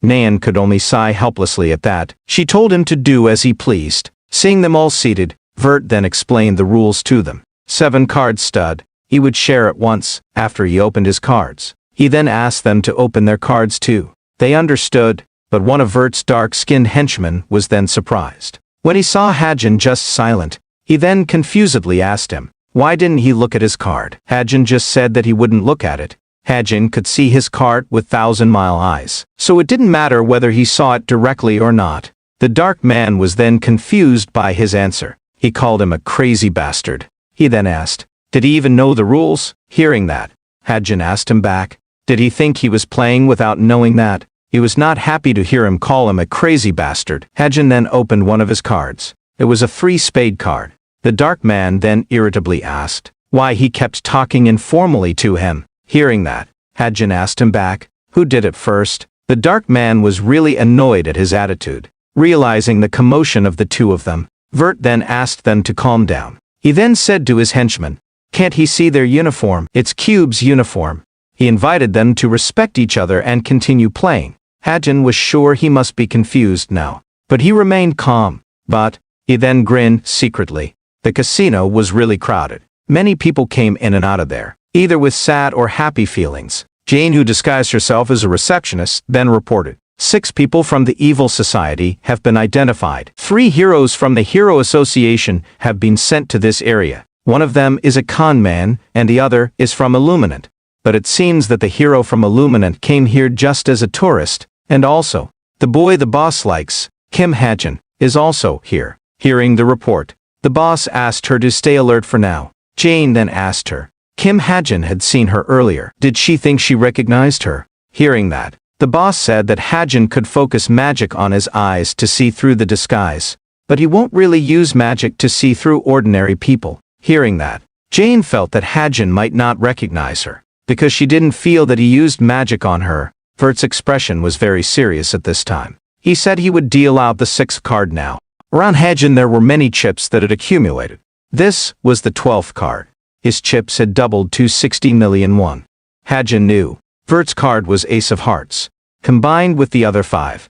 S2: Nayan could only sigh helplessly at that. She told him to do as he pleased. Seeing them all seated, Vert then explained the rules to them. 7 card stud, he would share at once. After he opened his cards, he then asked them to open their cards too. They understood, but one of Vert's dark-skinned henchmen was then surprised. When he saw Hajin just silent, he then confusedly asked him, why didn't he look at his card? Hajin just said that he wouldn't look at it. Hajin could see his card with 1,000-mile eyes, so it didn't matter whether he saw it directly or not. The dark man was then confused by his answer. He called him a crazy bastard. He then asked, did he even know the rules? Hearing that, Hajin asked him back, did he think he was playing without knowing that? He was not happy to hear him call him a crazy bastard. Hajin then opened one of his cards. It was a 3-spade card. The dark man then irritably asked why he kept talking informally to him. Hearing that, Hajin asked him back, who did it first? The dark man was really annoyed at his attitude. Realizing the commotion of the two of them, Vert then asked them to calm down. He then said to his henchmen, can't he see their uniform? It's Cube's uniform. He invited them to respect each other and continue playing. Hajin was sure he must be confused now, but he remained calm. But he then grinned secretly. The casino was really crowded. Many people came in and out of there, either with sad or happy feelings. Jane, who disguised herself as a receptionist, then reported, 6 people from the evil society have been identified. 3 heroes from the Hero Association have been sent to this area. One of them is a con man, and the other is from Illuminant. But it seems that the hero from Illuminant came here just as a tourist, and also, the boy the boss likes, Kim Hajin, is also here. Hearing the report, the boss asked her to stay alert for now. Jane then asked her. Kim Hajin had seen her earlier. Did she think she recognized her? Hearing that, the boss said that Hajin could focus magic on his eyes to see through the disguise, but he won't really use magic to see through ordinary people. Hearing that, Jane felt that Hajin might not recognize her, because she didn't feel that he used magic on her. Vert's expression was very serious at this time. He said he would deal out the 6th card now. Around Hajin there were many chips that had accumulated. This was the 12th card. His chips had doubled to 60 million won. Hajin knew. Vert's card was Ace of Hearts, combined with the other 5.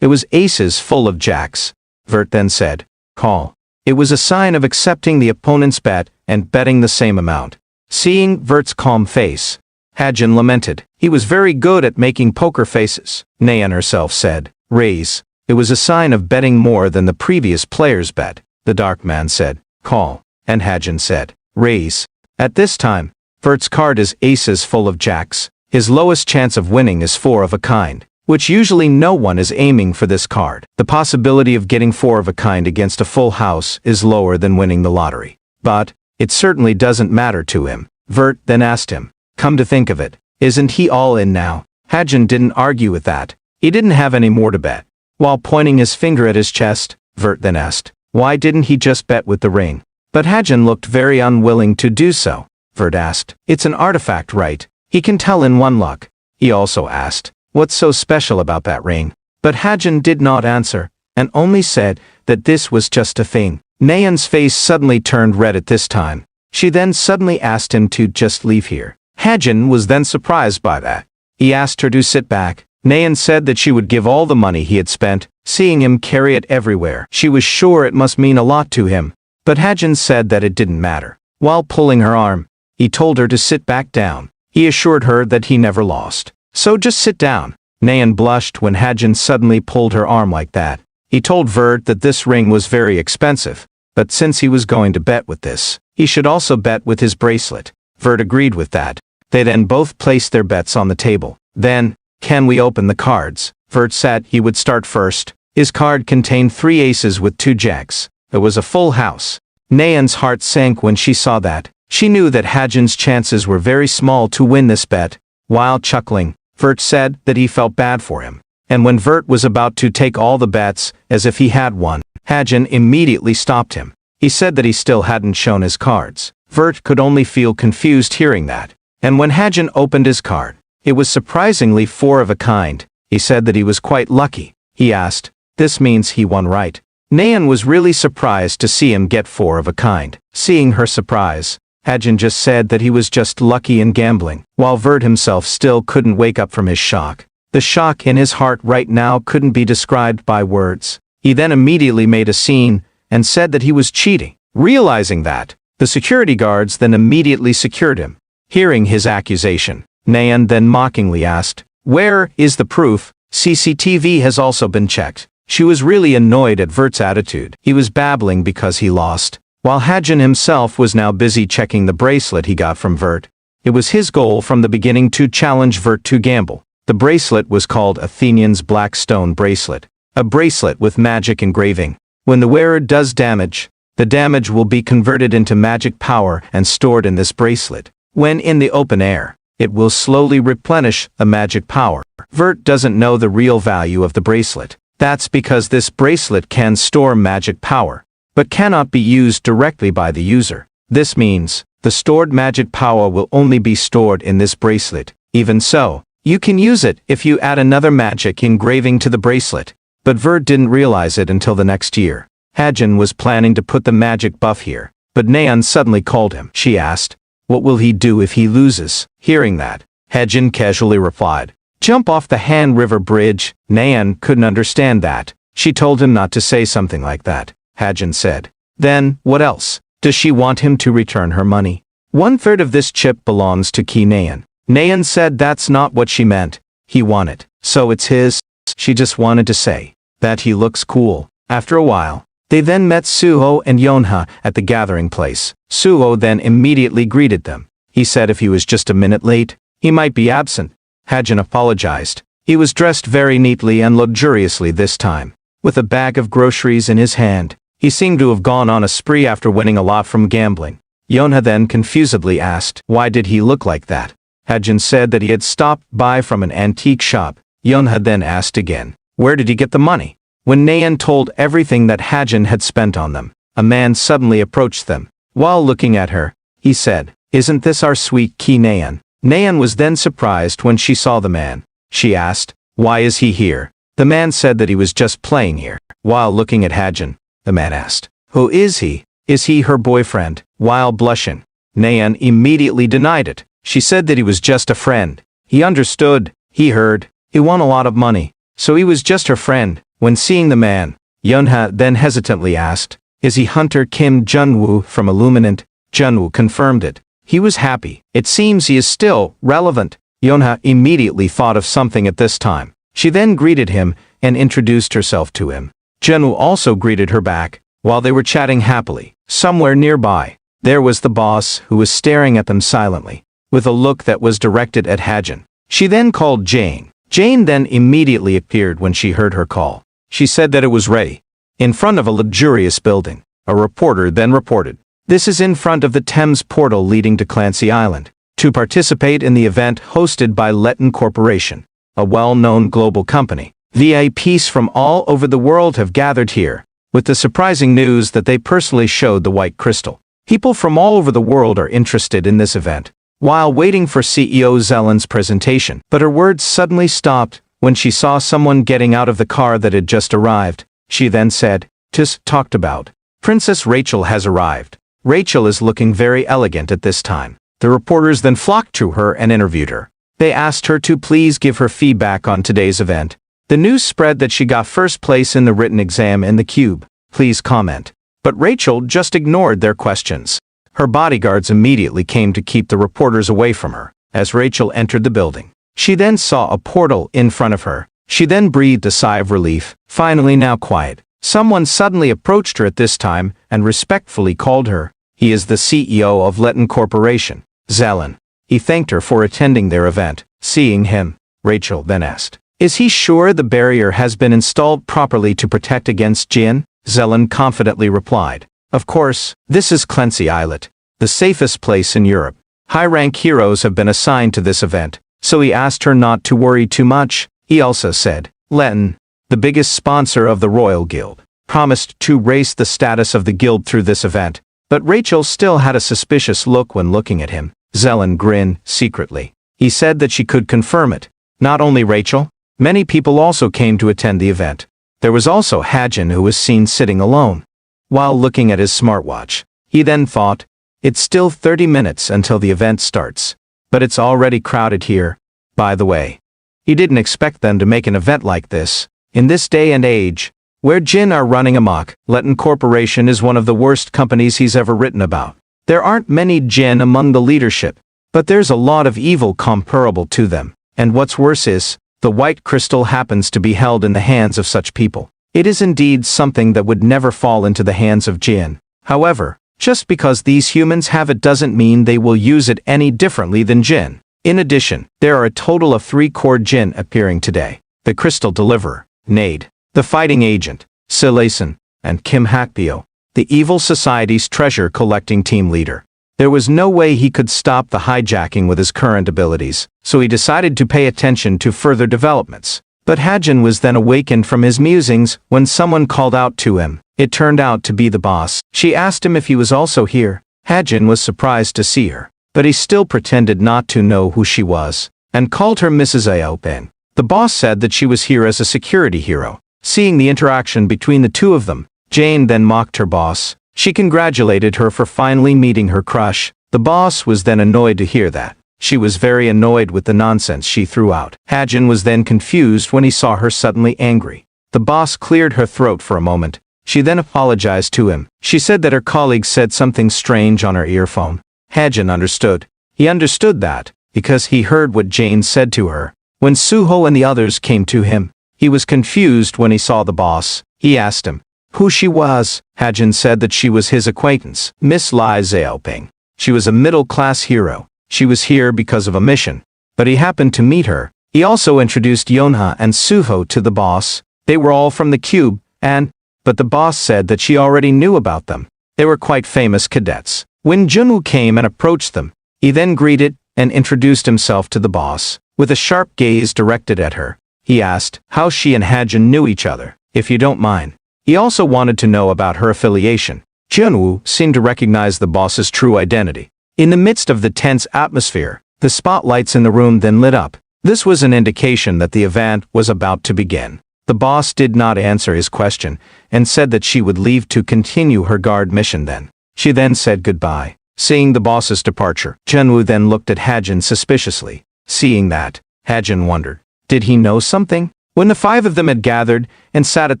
S2: It was aces full of jacks. Vert then said, call. It was a sign of accepting the opponent's bet and betting the same amount. Seeing Vert's calm face, Hajin lamented. He was very good at making poker faces. Nayan herself said, raise. It was a sign of betting more than the previous player's bet. The dark man said, call. And Hajin said, raise. At this time, Vert's card is aces full of jacks. His lowest chance of winning is 4 of a kind. which usually no one is aiming for this card. The possibility of getting 4 of a kind against a full house is lower than winning the lottery. But it certainly doesn't matter to him. Vert then asked him, "Come to think of it, isn't he all in now?" Hajin didn't argue with that. He didn't have any more to bet. While pointing his finger at his chest, Vert then asked, "Why didn't he just bet with the ring?" But Hajin looked very unwilling to do so. Vert asked, "It's an artifact, right? He can tell in one look." He also asked, "What's so special about that ring?" But Hajin did not answer, and only said that this was just a thing. Nayeon's face suddenly turned red at this time. She then suddenly asked him to just leave here. Hajin was then surprised by that. He asked her to sit back. Nayeon said that she would give all the money he had spent, seeing him carry it everywhere. She was sure it must mean a lot to him, but Hajin said that it didn't matter. While pulling her arm, he told her to sit back down. He assured her that he never lost. "So just sit down." Nayeon blushed when Hajin suddenly pulled her arm like that. He told Vert that this ring was very expensive, but since he was going to bet with this, he should also bet with his bracelet. Vert agreed with that. They then both placed their bets on the table. Then, "Can we open the cards?" Vert said he would start first. His card contained 3 aces with 2 jacks. It was a full house. Nayeon's heart sank when she saw that. She knew that Hajin's chances were very small to win this bet. While chuckling, Vert said that he felt bad for him. And when Vert was about to take all the bets, as if he had won, Hajin immediately stopped him. He said that he still hadn't shown his cards. Vert could only feel confused hearing that. And when Hajin opened his card, it was surprisingly 4 of a kind. He said that he was quite lucky. He asked, "This means he won, right?" Nayeon was really surprised to see him get 4 of a kind. Seeing her surprise, Hajin just said that he was just lucky in gambling, while Vert himself still couldn't wake up from his shock. The shock in his heart right now couldn't be described by words. He then immediately made a scene and said that he was cheating. Realizing that, the security guards then immediately secured him. Hearing his accusation, Nayeon then mockingly asked, "Where is the proof? CCTV has also been checked." She was really annoyed at Vert's attitude. He was babbling because he lost, while Hajin himself was now busy checking the bracelet he got from Vert. It was his goal from the beginning to challenge Vert to gamble. The bracelet was called Athenian's Black Stone Bracelet, a bracelet with magic engraving. When the wearer does damage, the damage will be converted into magic power and stored in this bracelet. When in the open air, it will slowly replenish the magic power. Vert doesn't know the real value of the bracelet. That's because this bracelet can store magic power, but cannot be used directly by the user. This means, the stored magic power will only be stored in this bracelet. Even so, you can use it if you add another magic engraving to the bracelet. But Vert didn't realize it until the next year. Hajin was planning to put the magic buff here, but Nayeon suddenly called him. She asked, "What will he do if he loses?" Hearing that, Hajin casually replied, "Jump off the Han River Bridge." Nayeon couldn't understand that. She told him not to say something like that. Hajin said, "Then, what else? Does she want him to return her money? 1/3 of this chip belongs to Ki Nayeon." Nayeon said that's not what she meant. He won it, so it's his. She just wanted to say that he looks cool. After a while, they then met Suho and Yonha at the gathering place. Suho then immediately greeted them. He said if he was just a minute late, he might be absent. Hajin apologized. He was dressed very neatly and luxuriously this time, with a bag of groceries in his hand. He seemed to have gone on a spree after winning a lot from gambling. Yonha then confusedly asked, why did he look like that? Hajin said that he had stopped by from an antique shop. Yonha then asked again, where did he get the money? When Nayeon told everything that Hajin had spent on them, a man suddenly approached them. While looking at her, he said, "Isn't this our sweet Ki Nayeon?" Nayeon was then surprised when she saw the man. She asked, "Why is he here?" The man said that he was just playing here. While looking at Hajin, the man asked, "Who is he? Is he her boyfriend?" While blushing, Nayeon immediately denied it. She said that he was just a friend. He understood, he heard, he won a lot of money, so he was just her friend. When seeing the man, Yonha then hesitantly asked, "Is he Hunter Kim Junwoo from Illuminant?" Junwoo confirmed it. He was happy. It seems he is still relevant. Yonha immediately thought of something at this time. She then greeted him and introduced herself to him. Junwoo also greeted her back. While they were chatting happily, somewhere nearby, there was the boss who was staring at them silently, with a look that was directed at Hajin. She then called Jane. Jane then immediately appeared when she heard her call. She said that it was ready. In front of a luxurious building. A reporter then reported, "This is in front of the Thames portal leading to Clancy Island, to participate in the event hosted by Letton Corporation, a well-known global company. VIPs from all over the world have gathered here, with the surprising news that they personally showed the white crystal. People from all over the world are interested in this event." While waiting for CEO Zellen's presentation, but her words suddenly stopped when she saw someone getting out of the car that had just arrived. She then said, "Tis talked about. Princess Rachel has arrived. Rachel is looking very elegant at this time." The reporters then flocked to her and interviewed her. They asked her to please give her feedback on today's event. The news spread that she got first place in the written exam in the cube. Please comment. But Rachel just ignored their questions. Her bodyguards immediately came to keep the reporters away from her. As Rachel entered the building, she then saw a portal in front of her. She then breathed a sigh of relief. Finally, now quiet. Someone suddenly approached her at this time and respectfully called her. He is the CEO of Letton Corporation, Zellen. He thanked her for attending their event. Seeing him, Rachel then asked, "Is he sure the barrier has been installed properly to protect against Jin?" Zellen confidently replied, "Of course, this is Clancy Islet, the safest place in Europe. High-rank heroes have been assigned to this event." So he asked her not to worry too much. He also said, "Letton, the biggest sponsor of the Royal Guild, promised to raise the status of the guild through this event." But Rachel still had a suspicious look when looking at him. Zellen grinned secretly. He said that she could confirm it. Not only Rachel, many people also came to attend the event. There was also Hajin, who was seen sitting alone. While looking at his smartwatch, he then thought, "It's still 30 minutes until the event starts. But it's already crowded here." By the way, he didn't expect them to make an event like this. In this day and age, where Jin are running amok, Letton Corporation is one of the worst companies he's ever written about. There aren't many Jin among the leadership, but there's a lot of evil comparable to them. And what's worse is, the white crystal happens to be held in the hands of such people. It is indeed something that would never fall into the hands of Jin. However, just because these humans have it doesn't mean they will use it any differently than Jin. In addition, there are a total of 3 core Jin appearing today. The Crystal Deliverer, Nade, the Fighting Agent, Silason, and Kim Hakpyo, the Evil Society's treasure-collecting team leader. There was no way he could stop the hijacking with his current abilities, so he decided to pay attention to further developments. But Hajin was then awakened from his musings when someone called out to him. It turned out to be the boss. She asked him if he was also here. Hajin was surprised to see her, but he still pretended not to know who she was, and called her Mrs. Aopen. The boss said that she was here as a security hero. Seeing the interaction between the two of them, Jane then mocked her boss. She congratulated her for finally meeting her crush. The boss was then annoyed to hear that. She was very annoyed with the nonsense she threw out. Hajin was then confused when he saw her suddenly angry. The boss cleared her throat for a moment. She then apologized to him. She said that her colleague said something strange on her earphone. Hajin understood. He understood that, because he heard what Jane said to her. When Suho and the others came to him, he was confused when he saw the boss. He asked him who she was. Hajin said that she was his acquaintance, Miss Lai Xiaoping. She was a middle-class hero. She was here because of a mission, but he happened to meet her. He also introduced Yonha and Suho to the boss. They were all from the cube, but the boss said that she already knew about them. They were quite famous cadets. When Junwoo came and approached them, he then greeted and introduced himself to the boss. With a sharp gaze directed at her, he asked how she and Hajin knew each other, if you don't mind. He also wanted to know about her affiliation. Junwoo seemed to recognize the boss's true identity. In the midst of the tense atmosphere, the spotlights in the room then lit up. This was an indication that the event was about to begin. The boss did not answer his question and said that she would leave to continue her guard mission then. She then said goodbye. Seeing the boss's departure, Junwoo then looked at Hajin suspiciously. Seeing that, Hajin wondered, did he know something? When the 5 of them had gathered and sat at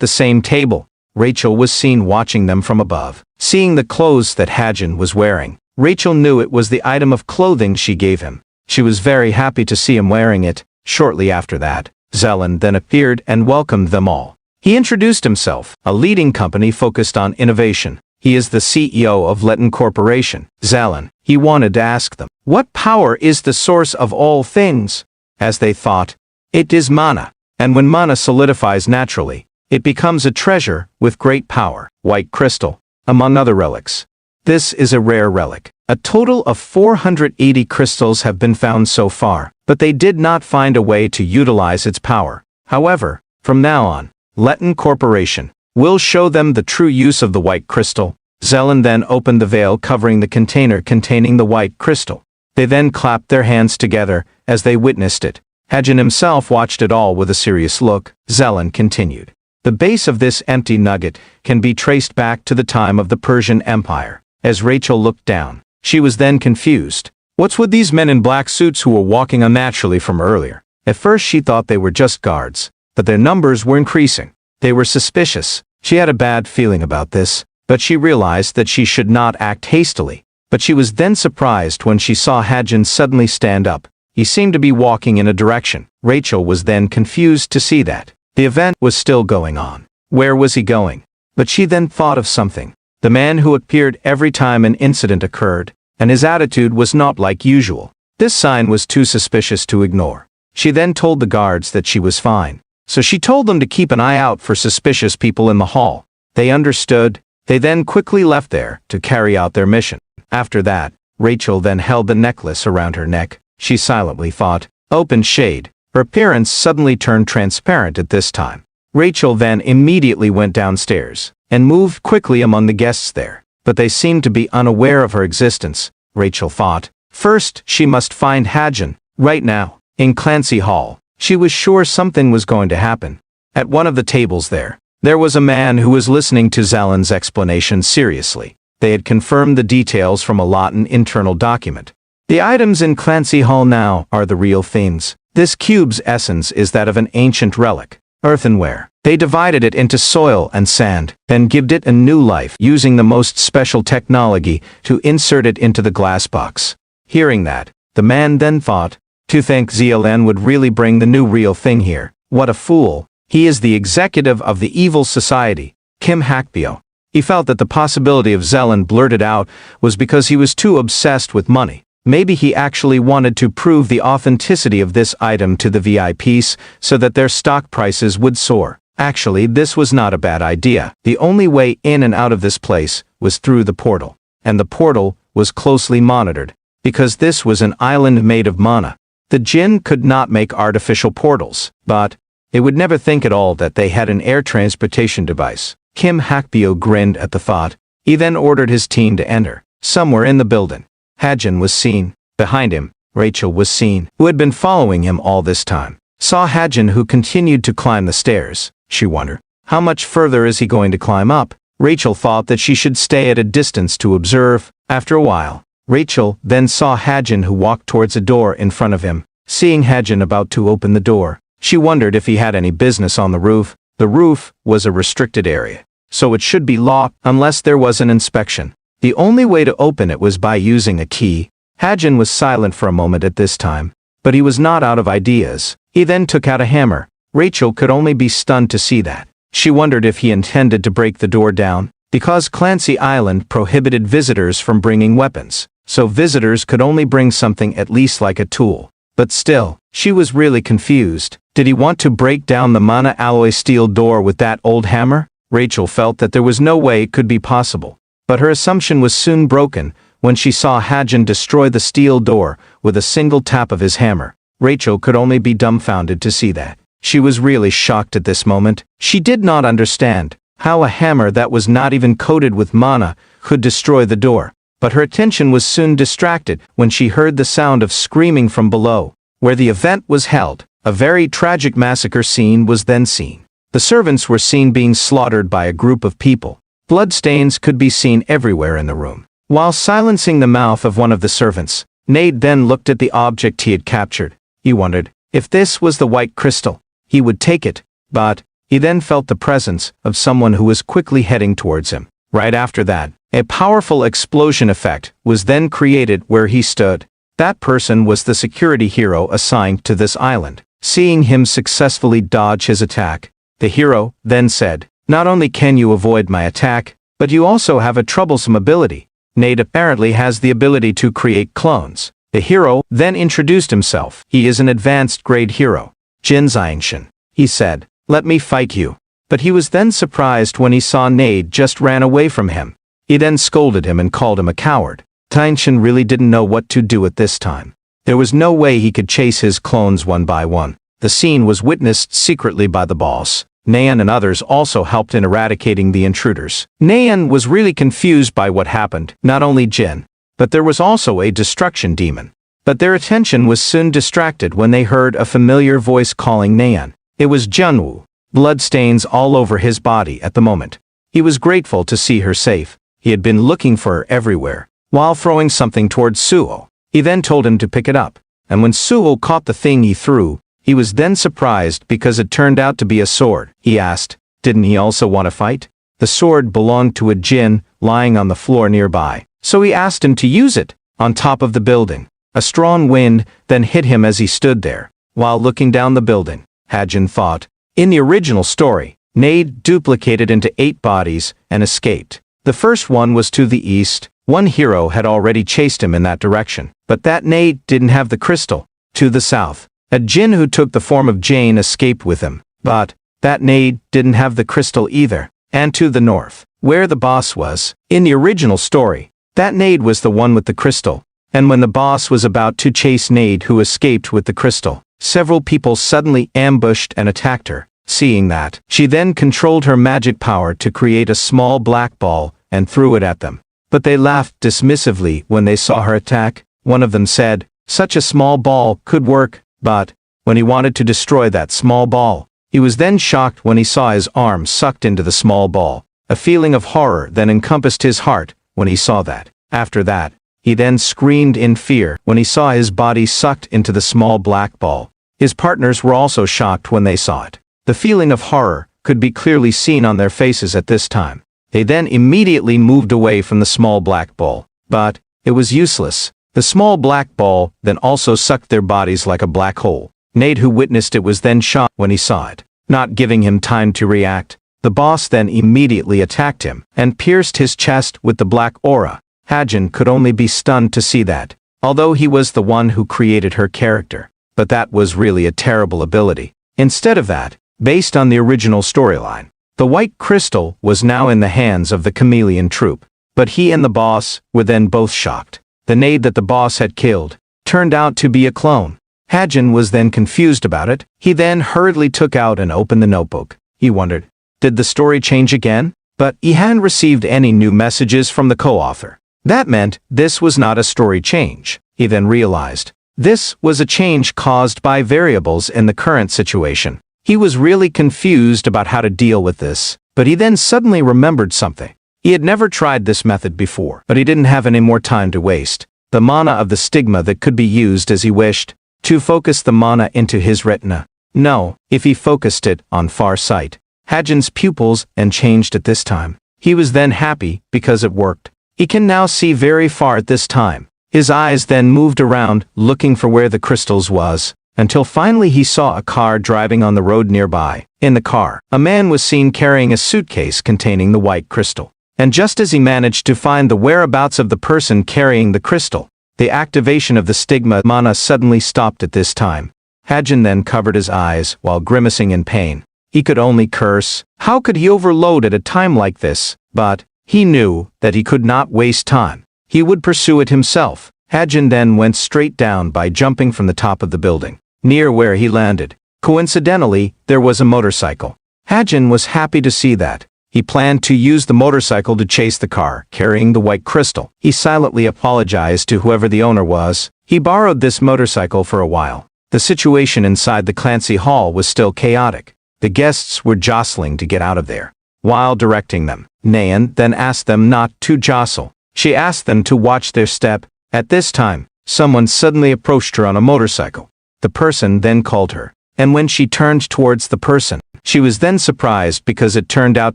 S2: the same table, Rachel was seen watching them from above. Seeing the clothes that Hajin was wearing, Rachel knew it was the item of clothing she gave him. She was very happy to see him wearing it. Shortly after that, Zellen then appeared and welcomed them all. He introduced himself, a leading company focused on innovation. He is the CEO of Letton Corporation, Zellen. He wanted to ask them, what power is the source of all things? As they thought, It is mana, and when mana solidifies naturally, it becomes a treasure with great power, white crystal, among other relics. This is a rare relic. A total of 480 crystals have been found so far, but they did not find a way to utilize its power. However, from now on, Leton Corporation will show them the true use of the white crystal. Zelen then opened the veil covering the container containing the white crystal. They then clapped their hands together as they witnessed it. Hajin himself watched it all with a serious look. Zelen continued. The base of this empty nugget can be traced back to the time of the Persian Empire. As Rachel looked down, she was then confused. What's with these men in black suits who were walking unnaturally from earlier? At first she thought they were just guards, but their numbers were increasing. They were suspicious. She had a bad feeling about this, but she realized that she should not act hastily. But she was then surprised when she saw Hajin suddenly stand up. He seemed to be walking in a direction. Rachel was then confused to see that the event was still going on. Where was he going? But she then thought of something. The man who appeared every time an incident occurred, and his attitude was not like usual. This sign was too suspicious to ignore. She then told the guards that she was fine. So she told them to keep an eye out for suspicious people in the hall. They understood. They then quickly left there to carry out their mission. After that, Rachel then held the necklace around her neck. She silently thought, "Open shade." Her appearance suddenly turned transparent at this time. Rachel then immediately went downstairs and moved quickly among the guests there, but they seemed to be unaware of her existence. Rachel thought, first she must find Hajin, right now, in Clancy Hall. She was sure something was going to happen. At one of the tables there was a man who was listening to Zelen's explanation seriously. They had confirmed the details from a Latin internal document. The items in Clancy Hall now are the real things. This cube's essence is that of an ancient relic, earthenware. They divided it into soil and sand, then gave it a new life using the most special technology to insert it into the glass box. Hearing that, the man then thought, to think Zelen would really bring the new real thing here. What a fool. He is the executive of the evil society, Kim Hakbyo. He felt that the possibility of Zelen blurted out was because he was too obsessed with money. Maybe he actually wanted to prove the authenticity of this item to the VIPs so that their stock prices would soar. Actually, this was not a bad idea. The only way in and out of this place was through the portal. And the portal was closely monitored, because this was an island made of mana. The Jinn could not make artificial portals, but it would never think at all that they had an air transportation device. Kim Hakbyo grinned at the thought. He then ordered his team to enter. Somewhere in the building, Hajin was seen. Behind him, Rachel was seen, who had been following him all this time. Saw Hajin, who continued to climb the stairs. She wondered, how much further is he going to climb up? Rachel thought that she should stay at a distance to observe. After a while, Rachel then saw Hajin, who walked towards a door in front of him. Seeing Hajin about to open the door, she wondered if he had any business on the roof. The roof was a restricted area, so it should be locked unless there was an inspection. The only way to open it was by using a key. Hajin was silent for a moment at this time, but he was not out of ideas. He then took out a hammer. Rachel could only be stunned to see that. She wondered if he intended to break the door down, because Clancy Island prohibited visitors from bringing weapons, so visitors could only bring something at least like a tool. But still, she was really confused. Did he want to break down the mana alloy steel door with that old hammer? Rachel felt that there was no way it could be possible. But her assumption was soon broken when she saw Hajin destroy the steel door with a single tap of his hammer. Rachel could only be dumbfounded to see that. She was really shocked at this moment. She did not understand how a hammer that was not even coated with mana could destroy the door. But her attention was soon distracted when she heard the sound of screaming from below. Where the event was held, a very tragic massacre scene was then seen. The servants were seen being slaughtered by a group of people. Bloodstains could be seen everywhere in the room. While silencing the mouth of one of the servants, Nate then looked at the object he had captured. He wondered, if this was the white crystal, he would take it, but he then felt the presence of someone who was quickly heading towards him. Right after that, a powerful explosion effect was then created where he stood. That person was the security hero assigned to this island. Seeing him successfully dodge his attack, the hero then said, "Not only can you avoid my attack, but you also have a troublesome ability." Nate apparently has the ability to create clones. The hero then introduced himself. He is an advanced grade hero. Jin Xiangshan, he said, let me fight you. But he was then surprised when he saw Nade just ran away from him. He then scolded him and called him a coward. Xiangshan really didn't know what to do at this time. There was no way he could chase his clones one by one. The scene was witnessed secretly by the boss. Nayan and others also helped in eradicating the intruders. Nayan was really confused by what happened, not only Jin, but there was also a destruction demon. But their attention was soon distracted when they heard a familiar voice calling Nayan. It was Junwoo. Bloodstains all over his body at the moment. He was grateful to see her safe. He had been looking for her everywhere. While throwing something towards Suo, he then told him to pick it up. And when Suo caught the thing he threw, he was then surprised because it turned out to be a sword. He asked, didn't he also want to fight? The sword belonged to a Jin lying on the floor nearby, so he asked him to use it. On top of the building, a strong wind then hit him as he stood there. While looking down the building, Hajin thought, in the original story, Nade duplicated into 8 bodies and escaped. The first one was to the east. One hero had already chased him in that direction, but that Nade didn't have the crystal. To the south, a Jin who took the form of Jane escaped with him, but that Nade didn't have the crystal either. And to the north, where the boss was, in the original story, that Nade was the one with the crystal. And when the boss was about to chase Nade who escaped with the crystal, several people suddenly ambushed and attacked her. Seeing that, she then controlled her magic power to create a small black ball and threw it at them. But they laughed dismissively when they saw her attack. One of them said, such a small ball could work, but when he wanted to destroy that small ball, he was then shocked when he saw his arm sucked into the small ball. A feeling of horror then encompassed his heart when he saw that. After that, he then screamed in fear when he saw his body sucked into the small black ball. His partners were also shocked when they saw it. The feeling of horror could be clearly seen on their faces at this time. They then immediately moved away from the small black ball. But it was useless. The small black ball then also sucked their bodies like a black hole. Nade, who witnessed it, was then shocked when he saw it. Not giving him time to react, the boss then immediately attacked him and pierced his chest with the black aura. Hajin could only be stunned to see that, although he was the one who created her character. But that was really a terrible ability. Instead of that, based on the original storyline, the white crystal was now in the hands of the chameleon troop. But he and the boss were then both shocked. The Nade that the boss had killed turned out to be a clone. Hajin was then confused about it. He then hurriedly took out and opened the notebook. He wondered, did the story change again? But he hadn't received any new messages from the co-author. That meant this was not a story change. He then realized this was a change caused by variables in the current situation. He was really confused about how to deal with this, but he then suddenly remembered something. He had never tried this method before, but he didn't have any more time to waste. The mana of the stigma that could be used as he wished, to focus the mana into his retina. No, if he focused it on far sight, Hajin's pupils and changed at this time. He was then happy because it worked. He can now see very far at this time. His eyes then moved around, looking for where the crystals was, until finally he saw a car driving on the road nearby. In the car, a man was seen carrying a suitcase containing the white crystal. And just as he managed to find the whereabouts of the person carrying the crystal, the activation of the stigma mana suddenly stopped at this time. Hajin then covered his eyes while grimacing in pain. He could only curse. How could he overload at a time like this? But he knew that he could not waste time. He would pursue it himself. Hajin then went straight down by jumping from the top of the building. Near where he landed, coincidentally, there was a motorcycle. Hajin was happy to see that. He planned to use the motorcycle to chase the car, carrying the white crystal. He silently apologized to whoever the owner was. He borrowed this motorcycle for a while. The situation inside the Clancy Hall was still chaotic. The guests were jostling to get out of there. While directing them, Nayan then asked them not to jostle. She asked them to watch their step. At this time, someone suddenly approached her on a motorcycle. The person then called her, and when she turned towards the person, she was then surprised because it turned out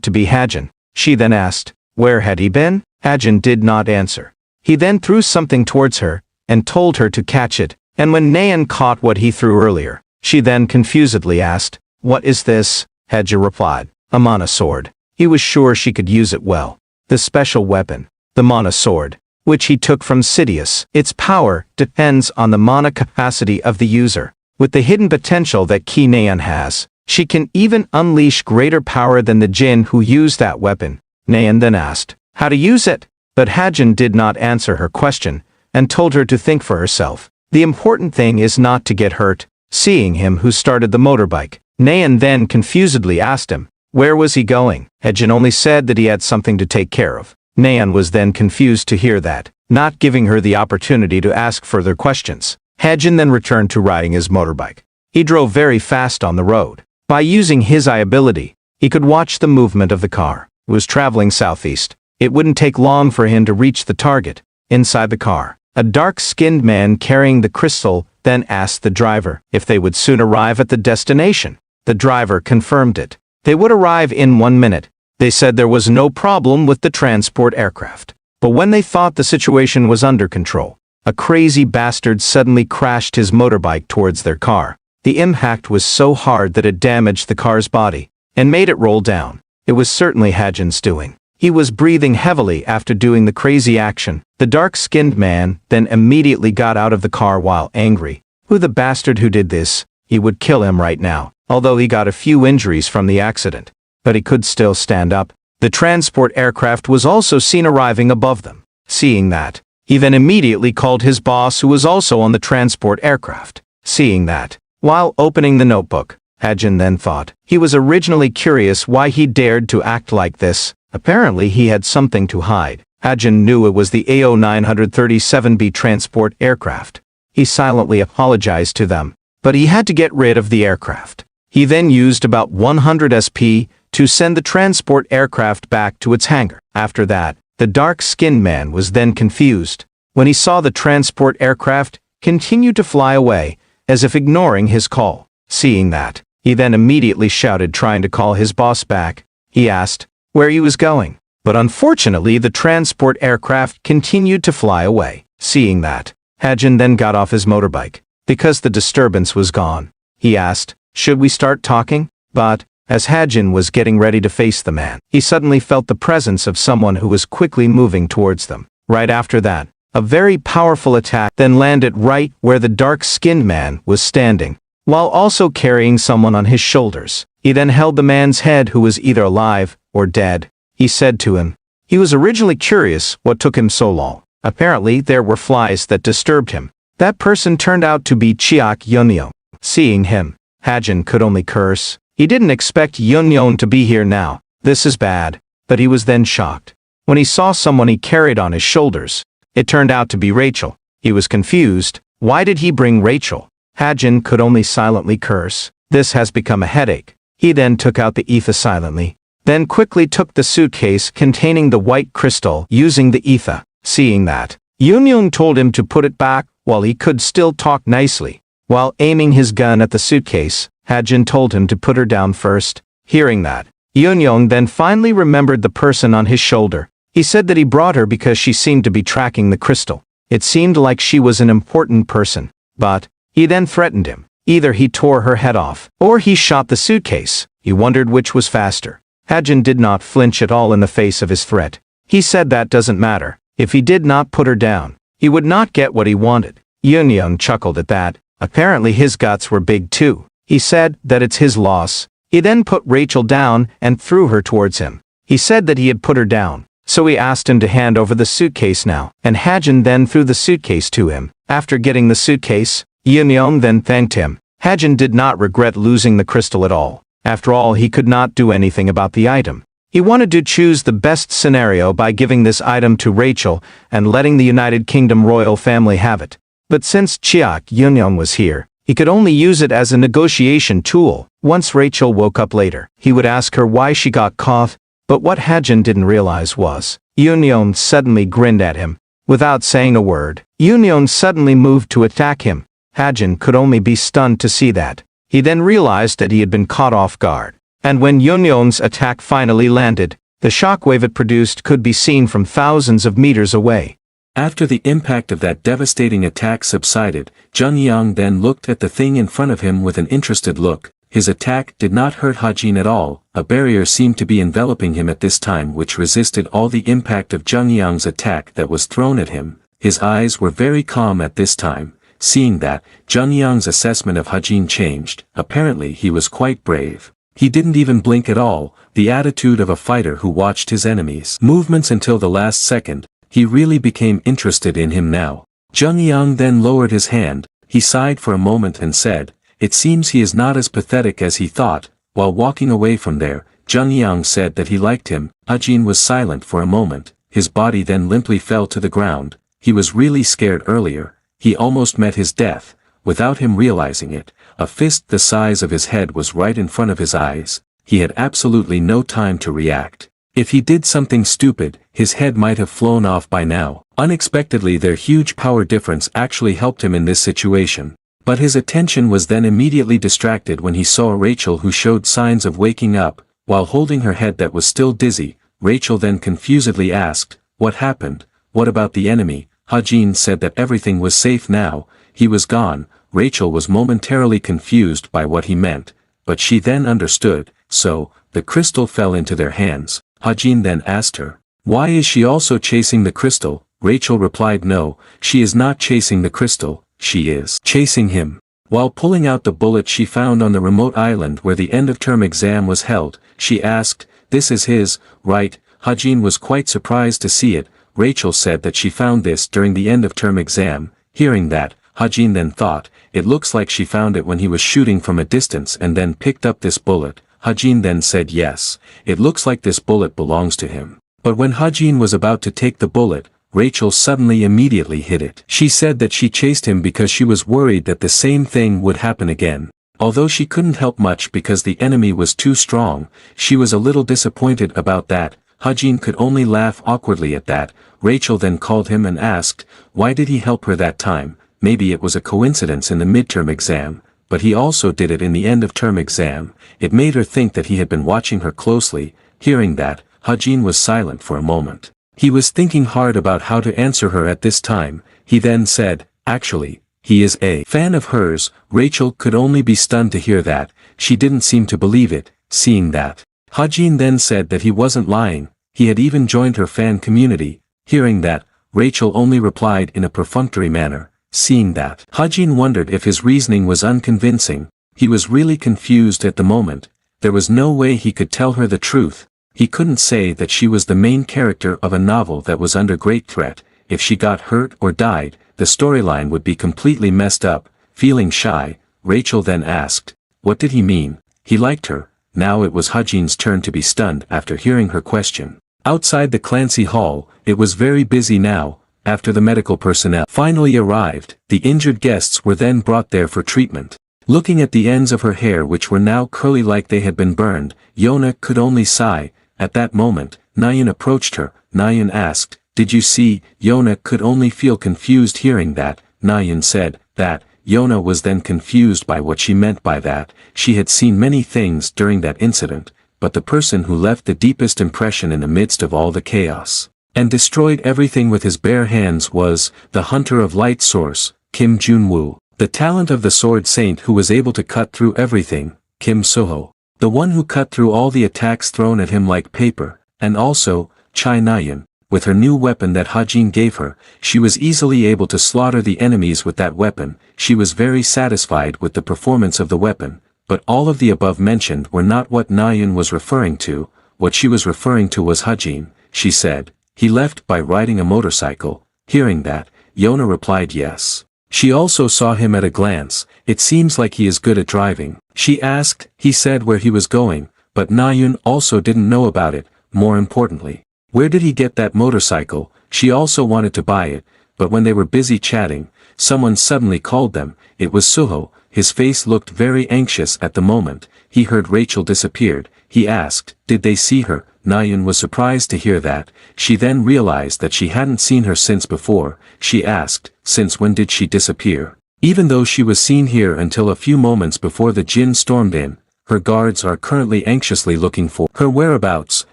S2: to be Hajin. She then asked, where had he been? Hajin did not answer. He then threw something towards her, and told her to catch it, and when Nayan caught what he threw earlier, she then confusedly asked, what is this? Hajin replied, a mana sword. He was sure she could use it well. The special weapon, the mana sword, which he took from Sidious. Its power depends on the mana capacity of the user. With the hidden potential that Ki Naeun has, she can even unleash greater power than the Jin who used that weapon. Naeun then asked how to use it, but Hajin did not answer her question, and told her to think for herself. The important thing is not to get hurt. Seeing him who started the motorbike, Naeun then confusedly asked him, where was he going? Hajin only said that he had something to take care of. Naeun was then confused to hear that, not giving her the opportunity to ask further questions. Hajin then returned to riding his motorbike. He drove very fast on the road. By using his eye ability, he could watch the movement of the car. It was traveling southeast. It wouldn't take long for him to reach the target. Inside the car, a dark-skinned man carrying the crystal then asked the driver if they would soon arrive at the destination. The driver confirmed it. They would arrive in 1 minute. They said there was no problem with the transport aircraft. But when they thought the situation was under control, a crazy bastard suddenly crashed his motorbike towards their car. The impact was so hard that it damaged the car's body and made it roll down. It was certainly Hajin's doing. He was breathing heavily after doing the crazy action. The dark-skinned man then immediately got out of the car while angry. Who the bastard who did this? He would kill him right now, although he got a few injuries from the accident. But he could still stand up. The transport aircraft was also seen arriving above them. Seeing that, he then immediately called his boss who was also on the transport aircraft. Seeing that, while opening the notebook, Hajin then thought. He was originally curious why he dared to act like this. Apparently he had something to hide. Hajin knew it was the AO-937B transport aircraft. He silently apologized to them, but he had to get rid of the aircraft. He then used about 100 SP to send the transport aircraft back to its hangar. After that, the dark-skinned man was then confused when he saw the transport aircraft continue to fly away, as if ignoring his call. Seeing that, he then immediately shouted, trying to call his boss back. He asked where he was going, but unfortunately the transport aircraft continued to fly away. Seeing that, Hajin then got off his motorbike. Because the disturbance was gone, he asked, should we start talking? But, as Hajin was getting ready to face the man, he suddenly felt the presence of someone who was quickly moving towards them. Right after that, a very powerful attack then landed right where the dark-skinned man was standing, while also carrying someone on his shoulders. He then held the man's head, who was either alive or dead. He said to him. He was originally curious what took him so long. Apparently there were flies that disturbed him. That person turned out to be Chiak Yeonyeon. Seeing him, Hajin could only curse. He didn't expect Yeonyeon to be here now. This is bad. But he was then shocked when he saw someone he carried on his shoulders. It turned out to be Rachel. He was confused. Why did he bring Rachel? Hajin could only silently curse. This has become a headache. He then took out the ether silently, then quickly took the suitcase containing the white crystal using the ether. Seeing that, Yeonyeon told him to put it back while he could still talk nicely. While aiming his gun at the suitcase, Hajin told him to put her down first. Hearing that, Yeonyeon then finally remembered the person on his shoulder. He said that he brought her because she seemed to be tracking the crystal. It seemed like she was an important person. But, he then threatened him. Either he tore her head off, or he shot the suitcase. He wondered which was faster. Hajin did not flinch at all in the face of his threat. He said that doesn't matter. If he did not put her down, he would not get what he wanted. Yeonyeon chuckled at that. Apparently his guts were big too. He said that it's his loss. He then put Rachel down and threw her towards him. He said that he had put her down, so he asked him to hand over the suitcase now, and Hajin then threw the suitcase to him. After getting the suitcase, Yeonyeon then thanked him. Hajin did not regret losing the crystal at all. After all, he could not do anything about the item. He wanted to choose the best scenario by giving this item to Rachel and letting the United Kingdom royal family have it. But since Chiak Yeonyeon was here, he could only use it as a negotiation tool. Once Rachel woke up later, he would ask her why she got caught. But what Hajin didn't realize was, Yeonyeon suddenly grinned at him. Without saying a word, Yeonyeon suddenly moved to attack him. Hajin could only be stunned to see that. He then realized that he had been caught off guard. And when Yeonyeon's attack finally landed, the shockwave it produced could be seen from thousands of meters away.
S1: After the impact of that devastating attack subsided, Jeonyeon then looked at the thing in front of him with an interested look. His attack did not hurt Hajin at all. A barrier seemed to be enveloping him at this time, which resisted all the impact of Jeonyeon's attack that was thrown at him. His eyes were very calm at this time. Seeing that, Junyoung's assessment of Hajin changed. Apparently he was quite brave. He didn't even blink at all, the attitude of a fighter who watched his enemies' movements until the last second. He really became interested in him now. Junyoung then lowered his hand, he sighed for a moment and said, "It seems he is not as pathetic as he thought." While walking away from there, Junyoung said that he liked him. Hajin was silent for a moment, his body then limply fell to the ground. He was really scared earlier, he almost met his death. Without him realizing it, a fist the size of his head was right in front of his eyes. He had absolutely no time to react. If he did something stupid, his head might have flown off by now. Unexpectedly, their huge power difference actually helped him in this situation. But his attention was then immediately distracted when he saw Rachel, who showed signs of waking up, while holding her head that was still dizzy. Rachel then confusedly asked, "What happened? What about the enemy?" Hajin said that everything was safe now, he was gone. Rachel was momentarily confused by what he meant, but she then understood. So, the crystal fell into their hands. Hajin then asked her, "Why is she also chasing the crystal?" Rachel replied, "No, she is not chasing the crystal, she is chasing him." While pulling out the bullet she found on the remote island where the end-of-term exam was held, she asked, "This is his, right?" Hajin was quite surprised to see it. Rachel said that she found this during the end-of-term exam. Hearing that, Hajin then thought, it looks like she found it when he was shooting from a distance and then picked up this bullet. Hajin then said yes, it looks like this bullet belongs to him. But when Hajin was about to take the bullet, Rachel suddenly immediately hit it. She said that she chased him because she was worried that the same thing would happen again. Although she couldn't help much because the enemy was too strong, she was a little disappointed about that. Hajin could only laugh awkwardly at that. Rachel then called him and asked, why did he help her that time? Maybe it was a coincidence in the midterm exam, but he also did it in the end-of-term exam. It made her think that he had been watching her closely. Hearing that, Hajin was silent for a moment. He was thinking hard about how to answer her at this time. He then said, actually, he is a fan of hers. Rachel could only be stunned to hear that. She didn't seem to believe it. Seeing that, Hajin then said that he wasn't lying. He had even joined her fan community. Hearing that, Rachel only replied in a perfunctory manner. Seeing that, Hajin wondered if his reasoning was unconvincing. He was really confused at the moment. There was no way he could tell her the truth. He couldn't say that she was the main character of a novel that was under great threat. If she got hurt or died, the storyline would be completely messed up. Feeling shy, Rachel then asked, what did he mean? He liked her. Now it was Hajin's turn to be stunned after hearing her question. Outside the Clancy Hall, it was very busy now. After the medical personnel finally arrived, the injured guests were then brought there for treatment. Looking at the ends of her hair, which were now curly like they had been burned, Yona could only sigh. At that moment, Nayan approached her. Nayan asked, did you see? Yona could only feel confused hearing that. Nayan said that. Yona was then confused by what she meant by that. She had seen many things during that incident, but the person who left the deepest impression in the midst of all the chaos and destroyed everything with his bare hands was the Hunter of Light Source, Kim Junwoo. The talent of the Sword Saint who was able to cut through everything, Kim Soho. The one who cut through all the attacks thrown at him like paper, and also, Chai Nayan. With her new weapon that Hajin gave her, she was easily able to slaughter the enemies with that weapon. She was very satisfied with the performance of the weapon, but all of the above mentioned were not what Nayan was referring to. What she was referring to was Hajin. She said, he left by riding a motorcycle. Hearing that, Yona replied yes. She also saw him at a glance. It seems like he is good at driving. She asked, he said where he was going, but Nayan also didn't know about it. More importantly, where did he get that motorcycle? She also wanted to buy it, but when they were busy chatting, someone suddenly called them. It was Suho. His face looked very anxious at the moment. He heard Rachel disappeared. He asked, did they see her? Nayan was surprised to hear that. She then realized that she hadn't seen her since before. She asked, since when did she disappear? Even though she was seen here until a few moments before the Jin stormed in, her guards are currently anxiously looking for her whereabouts.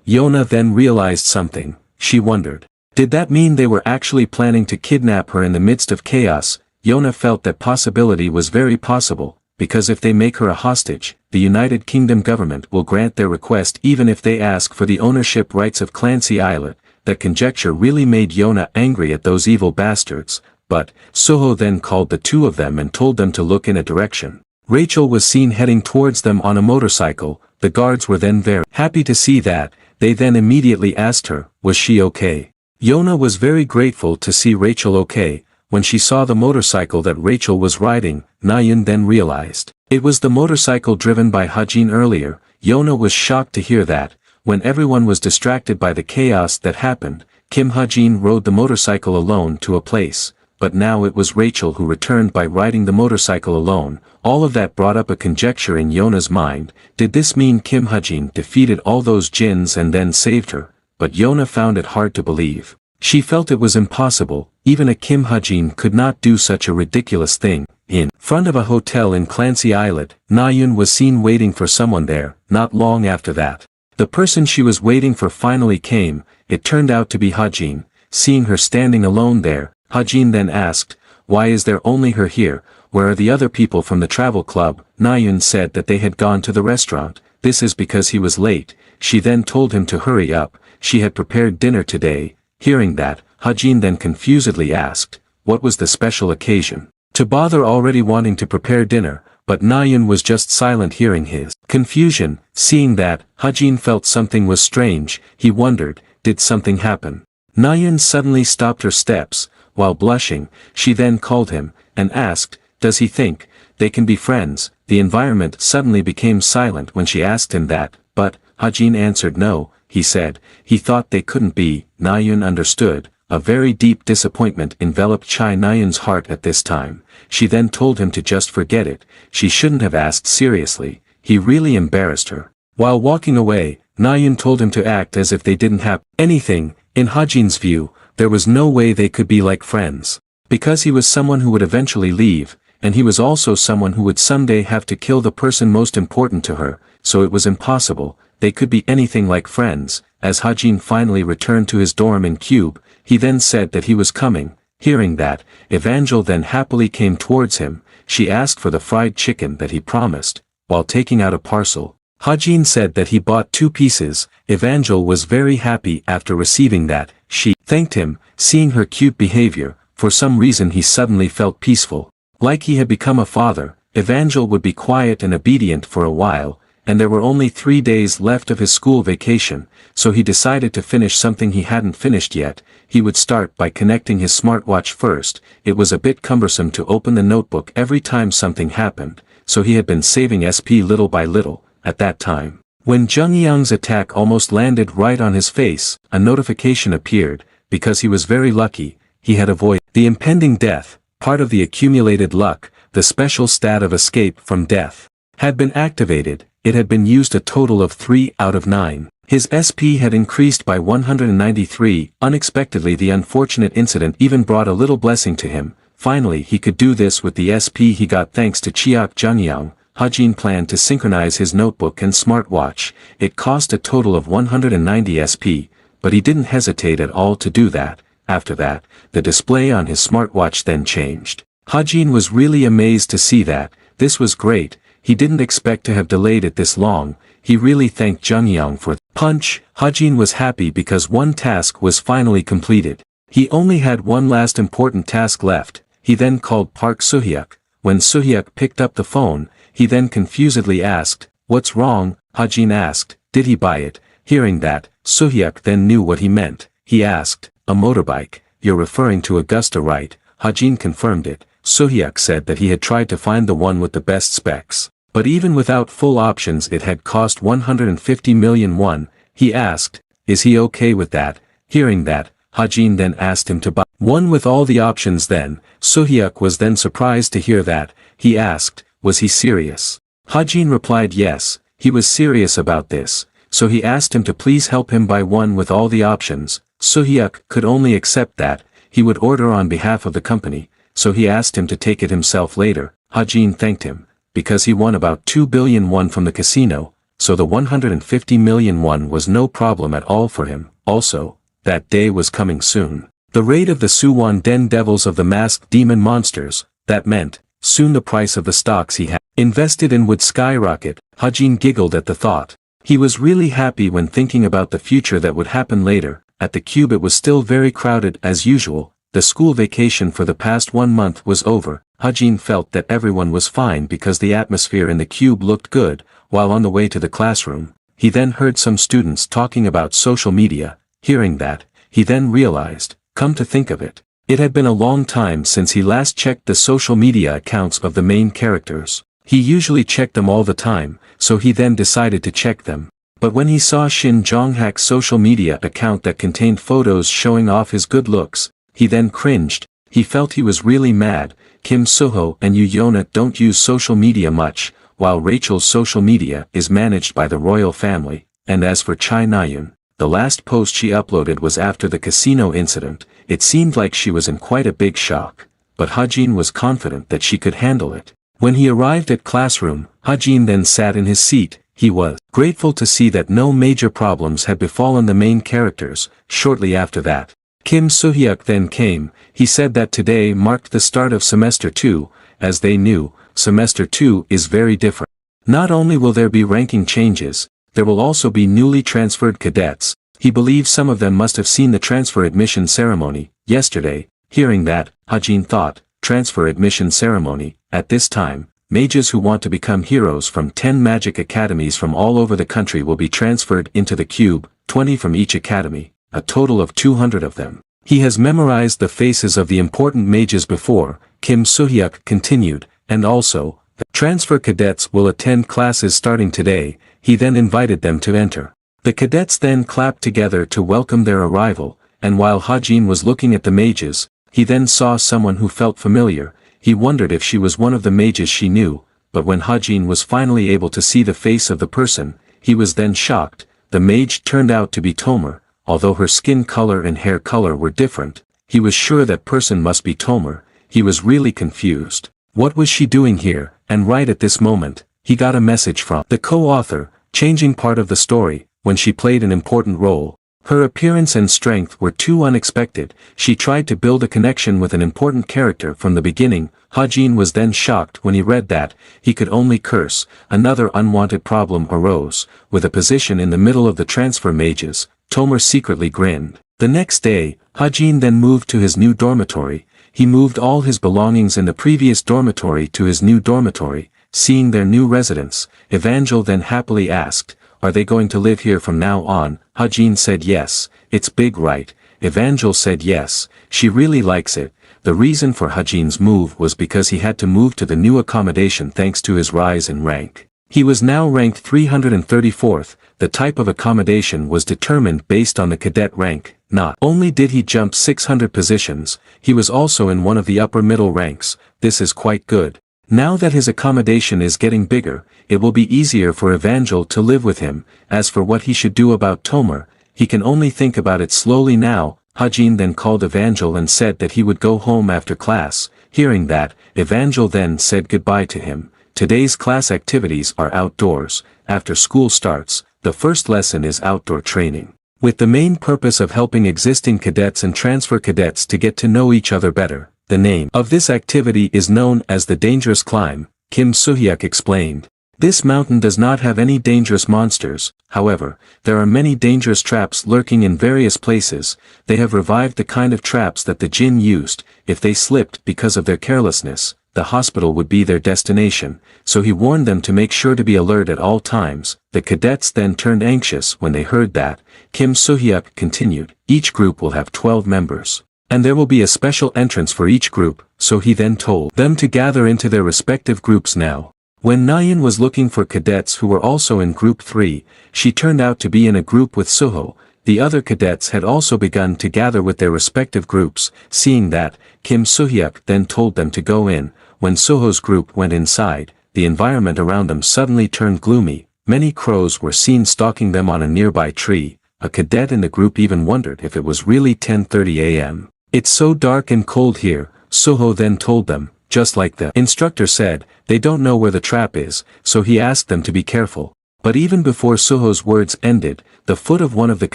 S1: Yona then realized something. She wondered, did that mean they were actually planning to kidnap her in the midst of chaos? Yona felt that possibility was very possible, because if they make her a hostage, the United Kingdom government will grant their request even if they ask for the ownership rights of Clancy Islet. That conjecture really made Yona angry at those evil bastards, but Soho then called the two of them and told them to look in a direction. Rachel was seen heading towards them on a motorcycle. The guards were then very happy to see that. They then immediately asked her, was she okay? Yona was very grateful to see Rachel okay. When she saw the motorcycle that Rachel was riding, Nayun then realized it was the motorcycle driven by Hajin earlier. Yona was shocked to hear that. When everyone was distracted by the chaos that happened, Kim Hajin rode the motorcycle alone to a place, but now it was Rachel who returned by riding the motorcycle alone. All of that brought up a conjecture in Yona's mind. Did this mean Kim Hajin defeated all those jinns and then saved her? But Yona found it hard to believe. She felt it was impossible. Even a Kim Hajin could not do such a ridiculous thing. In front of a hotel in Clancy Islet, Nayun was seen waiting for someone there. Not long after that, the person she was waiting for finally came. It turned out to be Hajin. Seeing her standing alone there, Hajin then asked, why is there only her here? Where are the other people from the travel club? Nayun said that they had gone to the restaurant. This is because he was late. She then told him to hurry up. She had prepared dinner today. Hearing that, Hajin then confusedly asked, what was the special occasion? To bother already wanting to prepare dinner, but Nayun was just silent hearing his confusion. Seeing that, Hajin felt something was strange. He wondered, did something happen? Nayun suddenly stopped her steps. While blushing, she then called him, and asked, does he think they can be friends? The environment suddenly became silent when she asked him that, but Hajin answered no. He said, he thought they couldn't be. Nayun understood. A very deep disappointment enveloped Chai Nayun's heart at this time. She then told him to just forget it. She shouldn't have asked seriously. He really embarrassed her. While walking away, Nayun told him to act as if they didn't have anything. In Hajin's view, there was no way they could be like friends. Because he was someone who would eventually leave, and he was also someone who would someday have to kill the person most important to her, so it was impossible. They could be anything like friends. As Hajin finally returned to his dorm in Cube, he then said that he was coming. Hearing that, Evangel then happily came towards him. She asked for the fried chicken that he promised. While taking out a parcel, Hajin said that he bought 2 pieces. Evangel was very happy after receiving that. She thanked him. Seeing her cute behavior, for some reason he suddenly felt peaceful. Like he had become a father. Evangel would be quiet and obedient for a while, and there were only 3 days left of his school vacation, so he decided to finish something he hadn't finished yet. He would start by connecting his smartwatch first. It was a bit cumbersome to open the notebook every time something happened, so he had been saving SP little by little. At that time, when Jung Young's attack almost landed right on his face, a notification appeared. Because he was very lucky, he had avoided the impending death. Part of the accumulated luck, the special stat of escape from death, had been activated. It had been used a total of 3 out of 9. His SP had increased by 193. Unexpectedly, the unfortunate incident even brought a little blessing to him. Finally, he could do this with the SP he got thanks to Chiak Jungyang. Hajin planned to synchronize his notebook and smartwatch. It cost a total of 190 SP, but he didn't hesitate at all to do that. After that, the display on his smartwatch then changed. Hajin was really amazed to see that. This was great. He didn't expect to have delayed it this long. He really thanked Jungyang for punch. Hajin was happy because one task was finally completed. He only had one last important task left. He then called Park Suhyuk. When Suhyuk picked up the phone, he then confusedly asked, what's wrong? Hajin asked, did he buy it? Hearing that, Suhyuk then knew what he meant. He asked, a motorbike, you're referring to Augusta, right? Hajin confirmed it. Suhyuk said that he had tried to find the one with the best specs, but even without full options it had cost 150 million won. He asked, is he okay with that? Hearing that, Hajin then asked him to buy one with all the options then. Suhyuk was then surprised to hear that. He asked, was he serious? Hajin replied yes, he was serious about this, so he asked him to please help him buy one with all the options. Suhyuk could only accept that. He would order on behalf of the company, so he asked him to take it himself later. Hajin thanked him, because he won about 2 billion won from the casino, so the 150 million won was no problem at all for him. Also, that day was coming soon. The raid of the Suwon Den Devils of the Masked Demon Monsters. That meant, soon the price of the stocks he had invested in would skyrocket. Hajin giggled at the thought. He was really happy when thinking about the future that would happen later. At the cube it was still very crowded as usual. The school vacation for the past 1 month was over. Hajin felt that everyone was fine because the atmosphere in the cube looked good. While on the way to the classroom, he then heard some students talking about social media. Hearing that, he then realized, come to think of it, it had been a long time since he last checked the social media accounts of the main characters. He usually checked them all the time, so he then decided to check them. But when he saw Shin Jong-hak's social media account that contained photos showing off his good looks, he then cringed. He felt he was really mad. Kim Suho and Yu Yona don't use social media much, while Rachel's social media is managed by the royal family. And as for Chai Nayun, the last post she uploaded was after the casino incident. It seemed like she was in quite a big shock, but Hajin was confident that she could handle it. When he arrived at classroom, Hajin then sat in his seat. He was grateful to see that no major problems had befallen the main characters. Shortly after that, Kim Suhyuk then came. He said that today marked the start of semester 2, as they knew, semester 2 is very different. Not only will there be ranking changes, there will also be newly transferred cadets. He believes some of them must have seen the transfer admission ceremony yesterday. Hearing that, Hajin thought, transfer admission ceremony. At this time, mages who want to become heroes from 10 magic academies from all over the country will be transferred into the cube, 20 from each academy, a total of 200 of them. He has memorized the faces of the important mages before, Kim Suhyuk continued, and also, the transfer cadets will attend classes starting today. He then invited them to enter. The cadets then clapped together to welcome their arrival, and while Hajin was looking at the mages, he then saw someone who felt familiar. He wondered if she was one of the mages she knew, but when Hajin was finally able to see the face of the person, he was then shocked. The mage turned out to be Tomer. Although her skin color and hair color were different, he was sure that person must be Tomer. He was really confused. What was she doing here? And right at this moment, he got a message from the co-author, changing part of the story, when she played an important role. Her appearance and strength were too unexpected. She tried to build a connection with an important character from the beginning. Hajin was then shocked when he read that. He could only curse. Another unwanted problem arose. With a position in the middle of the transfer mages, Tomer secretly grinned. The next day, Hajin then moved to his new dormitory. He moved all his belongings in the previous dormitory to his new dormitory. Seeing their new residence, Evangel then happily asked, "Are they going to live here from now on?" Hajin said yes. "It's big, right?" Evangel said yes, she really likes it. The reason for Hajin's move was because he had to move to the new accommodation thanks to his rise in rank. He was now ranked 334th. The type of accommodation was determined based on the cadet rank. Not only did he jump 600 positions, he was also in one of the upper middle ranks. This is quite good. Now that his accommodation is getting bigger, it will be easier for Evangel to live with him. As for what he should do about Tomer, he can only think about it slowly now. Hajin then called Evangel and said that he would go home after class. Hearing that, Evangel then said goodbye to him. Today's class activities are outdoors. After school starts, the first lesson is outdoor training, with the main purpose of helping existing cadets and transfer cadets to get to know each other better. The name of this activity is known as the Dangerous Climb, Kim Suhyuk explained. This mountain does not have any dangerous monsters. However, there are many dangerous traps lurking in various places. They have revived the kind of traps that the Jinn used. If they slipped because of their carelessness, the hospital would be their destination, so he warned them to make sure to be alert at all times. The cadets then turned anxious when they heard that. Kim Suhyuk continued, each group will have 12 members, and there will be a special entrance for each group, so he then told them to gather into their respective groups now. When Nayan was looking for cadets who were also in group 3, she turned out to be in a group with Suho. The other cadets had also begun to gather with their respective groups. Seeing that, Kim Suhyuk then told them to go in. When Suho's group went inside, the environment around them suddenly turned gloomy. Many crows were seen stalking them on a nearby tree. A cadet in the group even wondered if it was really 10:30 a.m. "It's so dark and cold here," Suho then told them. Just like the instructor said, they don't know where the trap is, so he asked them to be careful. But even before Suho's words ended, the foot of one of the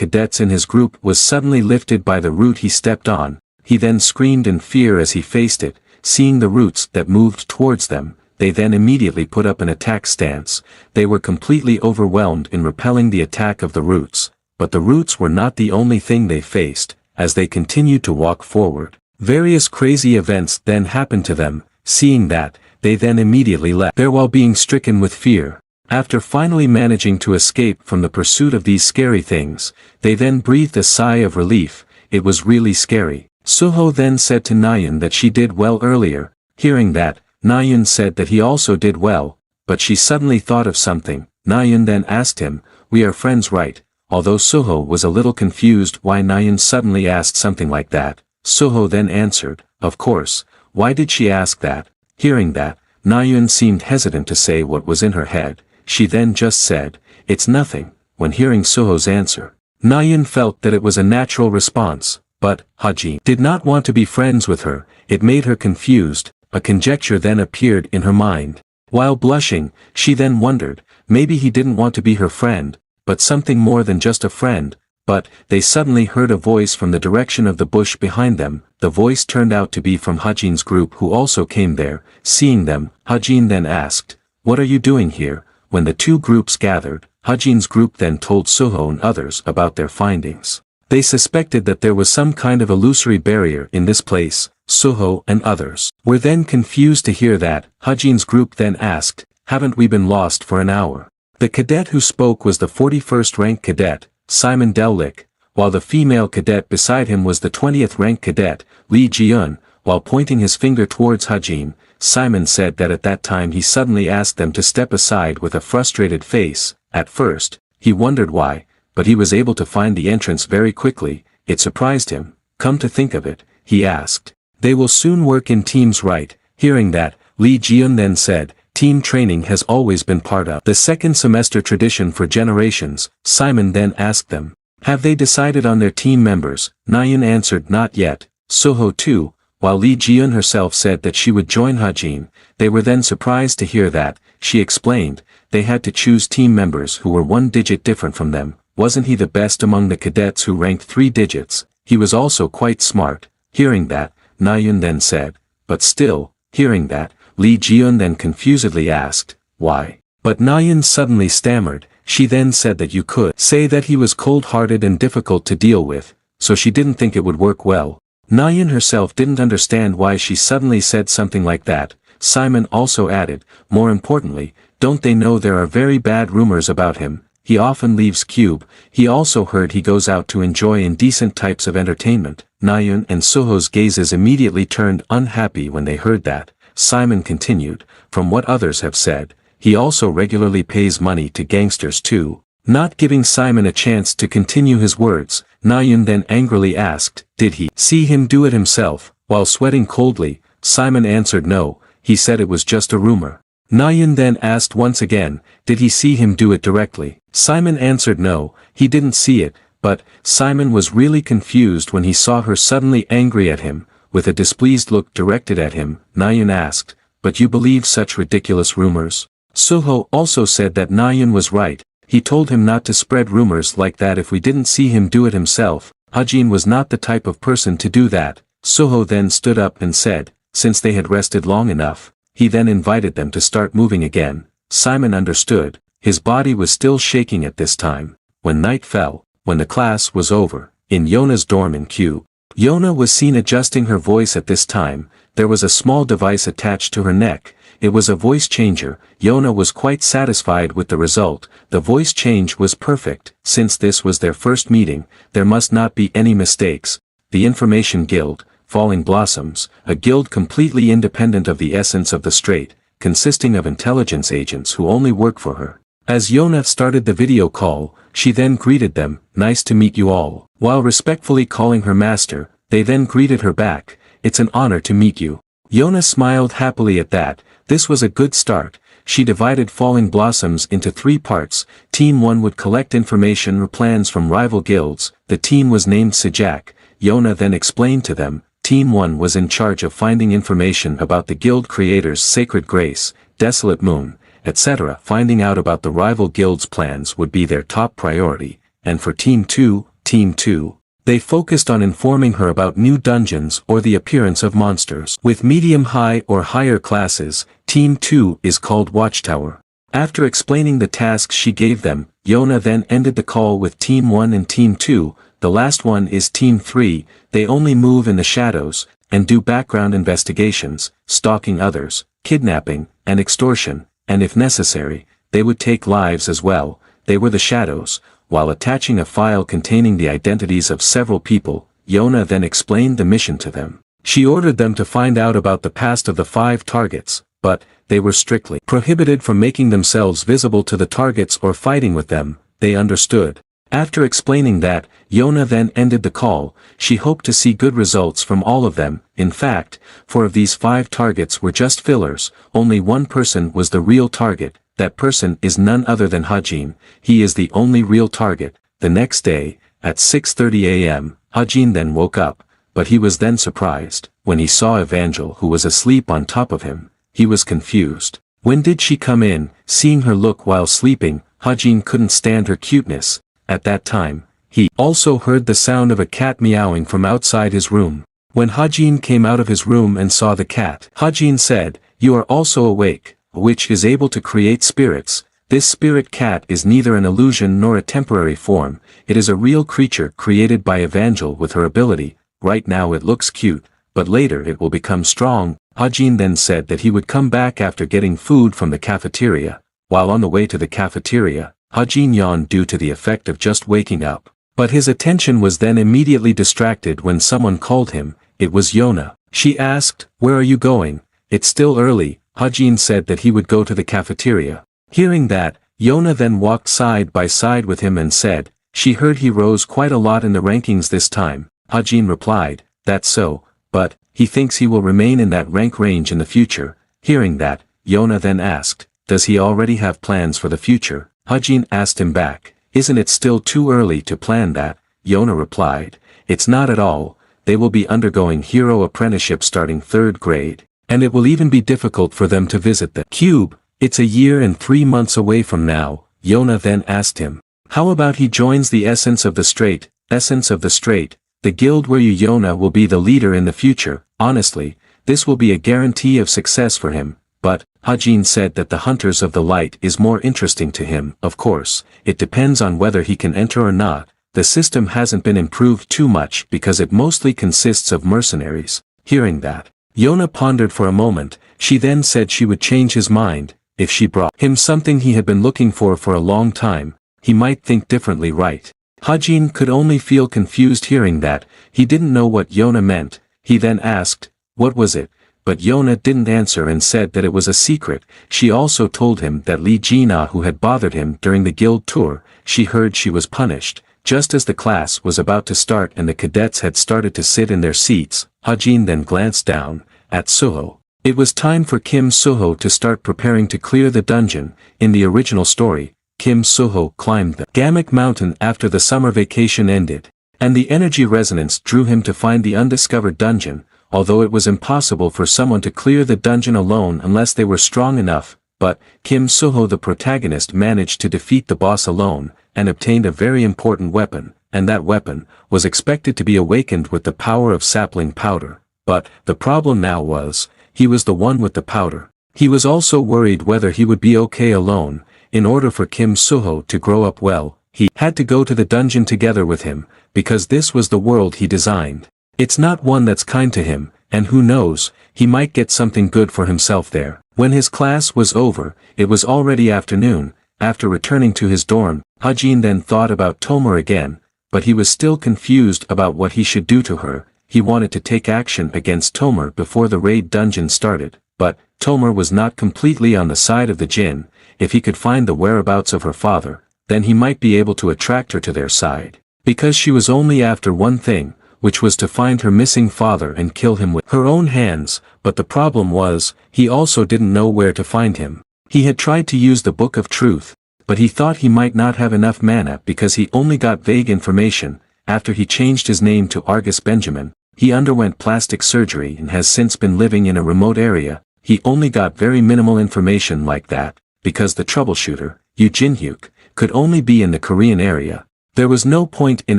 S1: cadets in his group was suddenly lifted by the root he stepped on. He then screamed in fear as he faced it. Seeing the roots that moved towards them, they then immediately put up an attack stance. They were completely overwhelmed in repelling the attack of the roots. But the roots were not the only thing they faced. As they continued to walk forward, Various crazy events then happened to them. Seeing that, they then immediately left there while being stricken with fear. After finally managing to escape from the pursuit of these scary things, they then breathed a sigh of relief. It was really scary. Suho then said to Nayun that she did well earlier. Hearing that, Nayun said that he also did well, but she suddenly thought of something. Nayun then asked him, "We are friends, right?" Although Suho was a little confused why Nayun suddenly asked something like that, Suho then answered, "Of course." Why did she ask that? Hearing that, Nayun seemed hesitant to say what was in her head. She then just said, "It's nothing." When hearing Suho's answer, Nayun felt that it was a natural response, but Hajin did not want to be friends with her. It made her confused. A conjecture then appeared in her mind. While blushing, she then wondered, maybe he didn't want to be her friend, but something more than just a friend. But they suddenly heard a voice from the direction of the bush behind them. The voice turned out to be from Hajin's group, who also came there. Seeing them, Hajin then asked, "What are you doing here?" When the two groups gathered, Hajin's group then told Suho and others about their findings. They suspected that there was some kind of illusory barrier in this place. Suho and others were then confused to hear that. Hajin's group then asked, "Haven't we been lost for an hour?" The cadet who spoke was the 41st rank cadet, Simon Dellick, while the female cadet beside him was the 20th rank cadet, Lee Jiun. While pointing his finger towards Hajin, Simon said that at that time he suddenly asked them to step aside with a frustrated face. At first, he wondered why, but he was able to find the entrance very quickly. It surprised him. "Come to think of it," he asked, "they will soon work in teams, right?" Hearing that, Lee Jiun then said, "Team training has always been part of the second semester tradition for generations." Simon then asked them, "Have they decided on their team members?" Nayun answered, "Not yet." Suho too, while Lee Jiun herself said that she would join Hajin. They were then surprised to hear that. She explained, they had to choose team members who were 1 digit different from them. Wasn't he the best among the cadets who ranked 3 digits? He was also quite smart. Hearing that, Nayun then said, "But still." Hearing that, Lee Jiun then confusedly asked, "Why?" But Nayun suddenly stammered. She then said that you could say that he was cold-hearted and difficult to deal with, so she didn't think it would work well. Nayun herself didn't understand why she suddenly said something like that. Simon also added, "More importantly, don't they know there are very bad rumors about him? He often leaves Cube." He also heard he goes out to enjoy indecent types of entertainment. Nayun and Suho's gazes immediately turned unhappy when they heard that. Simon continued, "From what others have said, he also regularly pays money to gangsters too." Not giving Simon a chance to continue his words, Nayun then angrily asked, "Did he see him do it himself?" While sweating coldly, Simon answered no, he said it was just a rumor. Nayun then asked once again, "Did he see him do it directly?" Simon answered no, he didn't see it, but Simon was really confused when he saw her suddenly angry at him, with a displeased look directed at him. Nayun asked, "But you believe such ridiculous rumors?" Suho also said that Nayun was right. He told him not to spread rumors like that if we didn't see him do it himself. Hajin was not the type of person to do that. Suho then stood up and said, since they had rested long enough, he then invited them to start moving again. Simon understood. His body was still shaking at this time. When night fell, when the class was over, in Yona's dorm in Q, Yona was seen adjusting her voice at this time. There was a small device attached to her neck. It was a voice changer. Yona was quite satisfied with the result. The voice change was perfect. Since this was their first meeting, there must not be any mistakes. The Information Guild, Falling Blossoms, a guild completely independent of the essence of the Strait, consisting of intelligence agents who only work for her. As Yona started the video call, she then greeted them, "Nice to meet you all." While respectfully calling her master, they then greeted her back, "It's an honor to meet you." Yona smiled happily at that. This was a good start. She divided Falling Blossoms into 3 parts. Team 1 would collect information or plans from rival guilds. The team was named Sijak. Yona then explained to them, Team 1 was in charge of finding information about the guild creators Sacred Grace, Desolate Moon, etc. Finding out about the rival guilds' plans would be their top priority. And for Team 2, they focused on informing her about new dungeons or the appearance of monsters. With medium-high or higher classes, Team 2 is called Watchtower. After explaining the tasks she gave them, Yona then ended the call with Team 1 and Team 2, the last one is Team 3, they only move in the shadows. and do background investigations, stalking others, kidnapping, and extortion, and if necessary, they would take lives as well. They were the shadows. While attaching a file containing the identities of several people, Yona then explained the mission to them. She ordered them to find out about the past of the 5 targets, but they were strictly prohibited from making themselves visible to the targets or fighting with them. They understood. After explaining that, Yona then ended the call. She hoped to see good results from all of them. In fact, 4 of these 5 targets were just fillers. Only one person was the real target. That person is none other than Hajin. He is the only real target. The next day, at 6:30 a.m., Hajin then woke up, but he was then surprised when he saw Evangel who was asleep on top of him. He was confused. When did she come in? Seeing her look while sleeping, Hajin couldn't stand her cuteness. At that time, he also heard the sound of a cat meowing from outside his room. When Hajin came out of his room and saw the cat, Hajin said, "You are also awake, which is able to create spirits. This spirit cat is neither an illusion nor a temporary form. It is a real creature created by Evangel with her ability. Right now it looks cute, but later it will become strong." Hajin then said that he would come back after getting food from the cafeteria. While on the way to the cafeteria, Hajin yawned due to the effect of just waking up. But his attention was then immediately distracted when someone called him. It was Yona. She asked, "Where are you going?" "It's still early." Hajin said that he would go to the cafeteria. Hearing that, Yona then walked side by side with him and said, she heard he rose quite a lot in the rankings this time. Hajin replied, "That's so, but he thinks he will remain in that rank range in the future." Hearing that, Yona then asked, "Does he already have plans for the future?" Hajin asked him back, "Isn't it still too early to plan that?" Yona replied, "It's not at all. They will be undergoing hero apprenticeship starting 3rd grade, and it will even be difficult for them to visit the cube. It's a year and 3 months away from now." Yona then asked him, "How about he joins the Essence of the Straight, the guild where Yona will be the leader in the future? Honestly, this will be a guarantee of success for him." But Hajin said that the Hunters of the Light is more interesting to him. Of course, it depends on whether he can enter or not. The system hasn't been improved too much because it mostly consists of mercenaries. Hearing that, Yona pondered for a moment. She then said she would change his mind. If she brought him something he had been looking for a long time, he might think differently, right? Hajin could only feel confused hearing that. He didn't know what Yona meant. He then asked, "What was it?" But Yona didn't answer and said that it was a secret. She also told him that Li Jina, who had bothered him during the guild tour, she heard she was punished. Just as the class was about to start and the cadets had started to sit in their seats, Hajin then glanced down at Suho. It was time for Kim Suho to start preparing to clear the dungeon. In the original story, Kim Suho climbed the Gamak mountain after the summer vacation ended, and the energy resonance drew him to find the undiscovered dungeon. Although it was impossible for someone to clear the dungeon alone unless they were strong enough, but Kim Suho, the protagonist, managed to defeat the boss alone, and obtained a very important weapon, and that weapon was expected to be awakened with the power of sapling powder. But the problem now was, he was the one with the powder. He was also worried whether he would be okay alone. In order for Kim Suho to grow up well, he had to go to the dungeon together with him, because this was the world he designed. It's not one that's kind to him, and who knows, he might get something good for himself there. When his class was over, it was already afternoon. After returning to his dorm, Hajin then thought about Tomer again, but he was still confused about what he should do to her. He wanted to take action against Tomer before the raid dungeon started, but Tomer was not completely on the side of the Jinn. If he could find the whereabouts of her father, then he might be able to attract her to their side. Because she was only after one thing, which was to find her missing father and kill him with her own hands. But the problem was, he also didn't know where to find him. He had tried to use the Book of Truth, but he thought he might not have enough mana because he only got vague information. After he changed his name to Argus Benjamin, he underwent plastic surgery and has since been living in a remote area. He only got very minimal information like that, because the troubleshooter, Yu Jinhyuk, could only be in the Korean area. There was no point in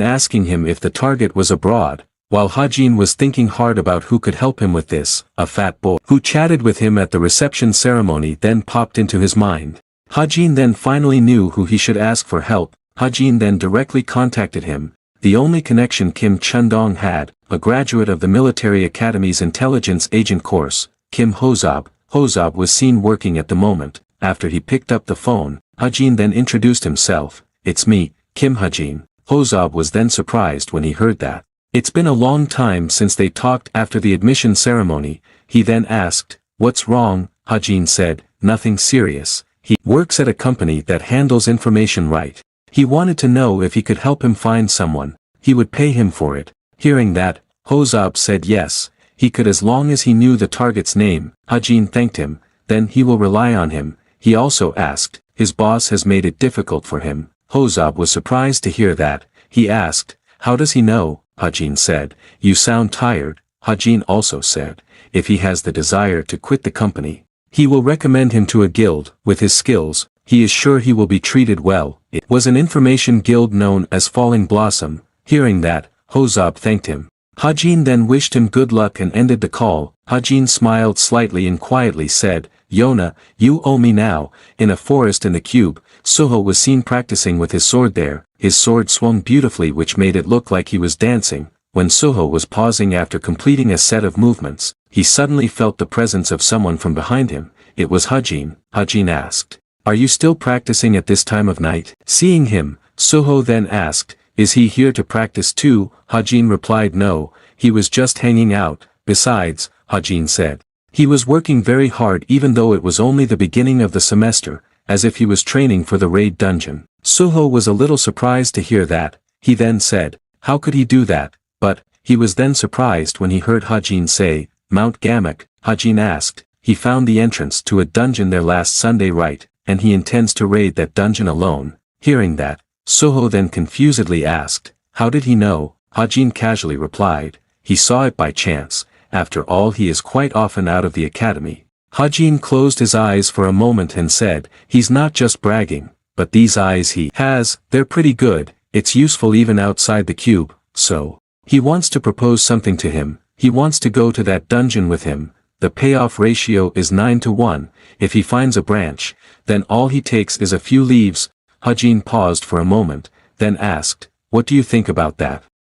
S1: asking him if the target was abroad. While Hajin was thinking hard about who could help him with this, a fat boy who chatted with him at the reception ceremony then popped into his mind. Hajin then finally knew who he should ask for help. Hajin then directly contacted him. The only connection Kim Chundong had, a graduate of the military academy's intelligence agent course, Kim Hozob. Hozob was seen working at the moment. After he picked up the phone, Hajin then introduced himself. "It's me, Kim Hajin." Hozob was then surprised when he heard that. It's been a long time since they talked after the admission ceremony. He then asked, "What's wrong?" Hajin said, "Nothing serious. He works at a company that handles information right. He wanted to know if he could help him find someone. He would pay him for it." Hearing that, Hozob said yes, he could as long as he knew the target's name. Hajin thanked him, then he will rely on him. He also asked, his boss has made it difficult for him. Hozob was surprised to hear that. He asked, "How does he know?" Hajin said, "You sound tired." Hajin also said, if he has the desire to quit the company, he will recommend him to a guild. With his skills, he is sure he will be treated well. It was an information guild known as Falling Blossom. Hearing that, Hozob thanked him. Hajin then wished him good luck and ended the call. Hajin smiled slightly and quietly said, "Yona, you owe me now." In a forest in the cube, Suho was seen practicing with his sword there. His sword swung beautifully, which made it look like he was dancing. When Suho was pausing after completing a set of movements, he suddenly felt the presence of someone from behind him. It was Hajin. Hajin asked, "Are you still practicing at this time of night?" Seeing him, Suho then asked, "Is he here to practice too?" Hajin replied no, he was just hanging out. Besides, Hajin said, he was working very hard even though it was only the beginning of the semester, as if he was training for the raid dungeon. Suho was a little surprised to hear that. He then said, how could he do that? But, he was then surprised when he heard Hajin say, Mount Gamak. Hajin asked, he found the entrance to a dungeon there last Sunday, right, and he intends to raid that dungeon alone. Hearing that, Suho then confusedly asked, how did he know? Hajin casually replied, he saw it by chance. After all, he is quite often out of the academy. Hajin closed his eyes for a moment and said, he's not just bragging, but these eyes he has, they're pretty good, it's useful even outside the cube, so. He wants to propose something to him, he wants to go to that dungeon with him. The payoff ratio is 9-to-1, if he finds a branch, then all he takes is a few leaves. Hajin paused for a moment, then asked, what do you think about that?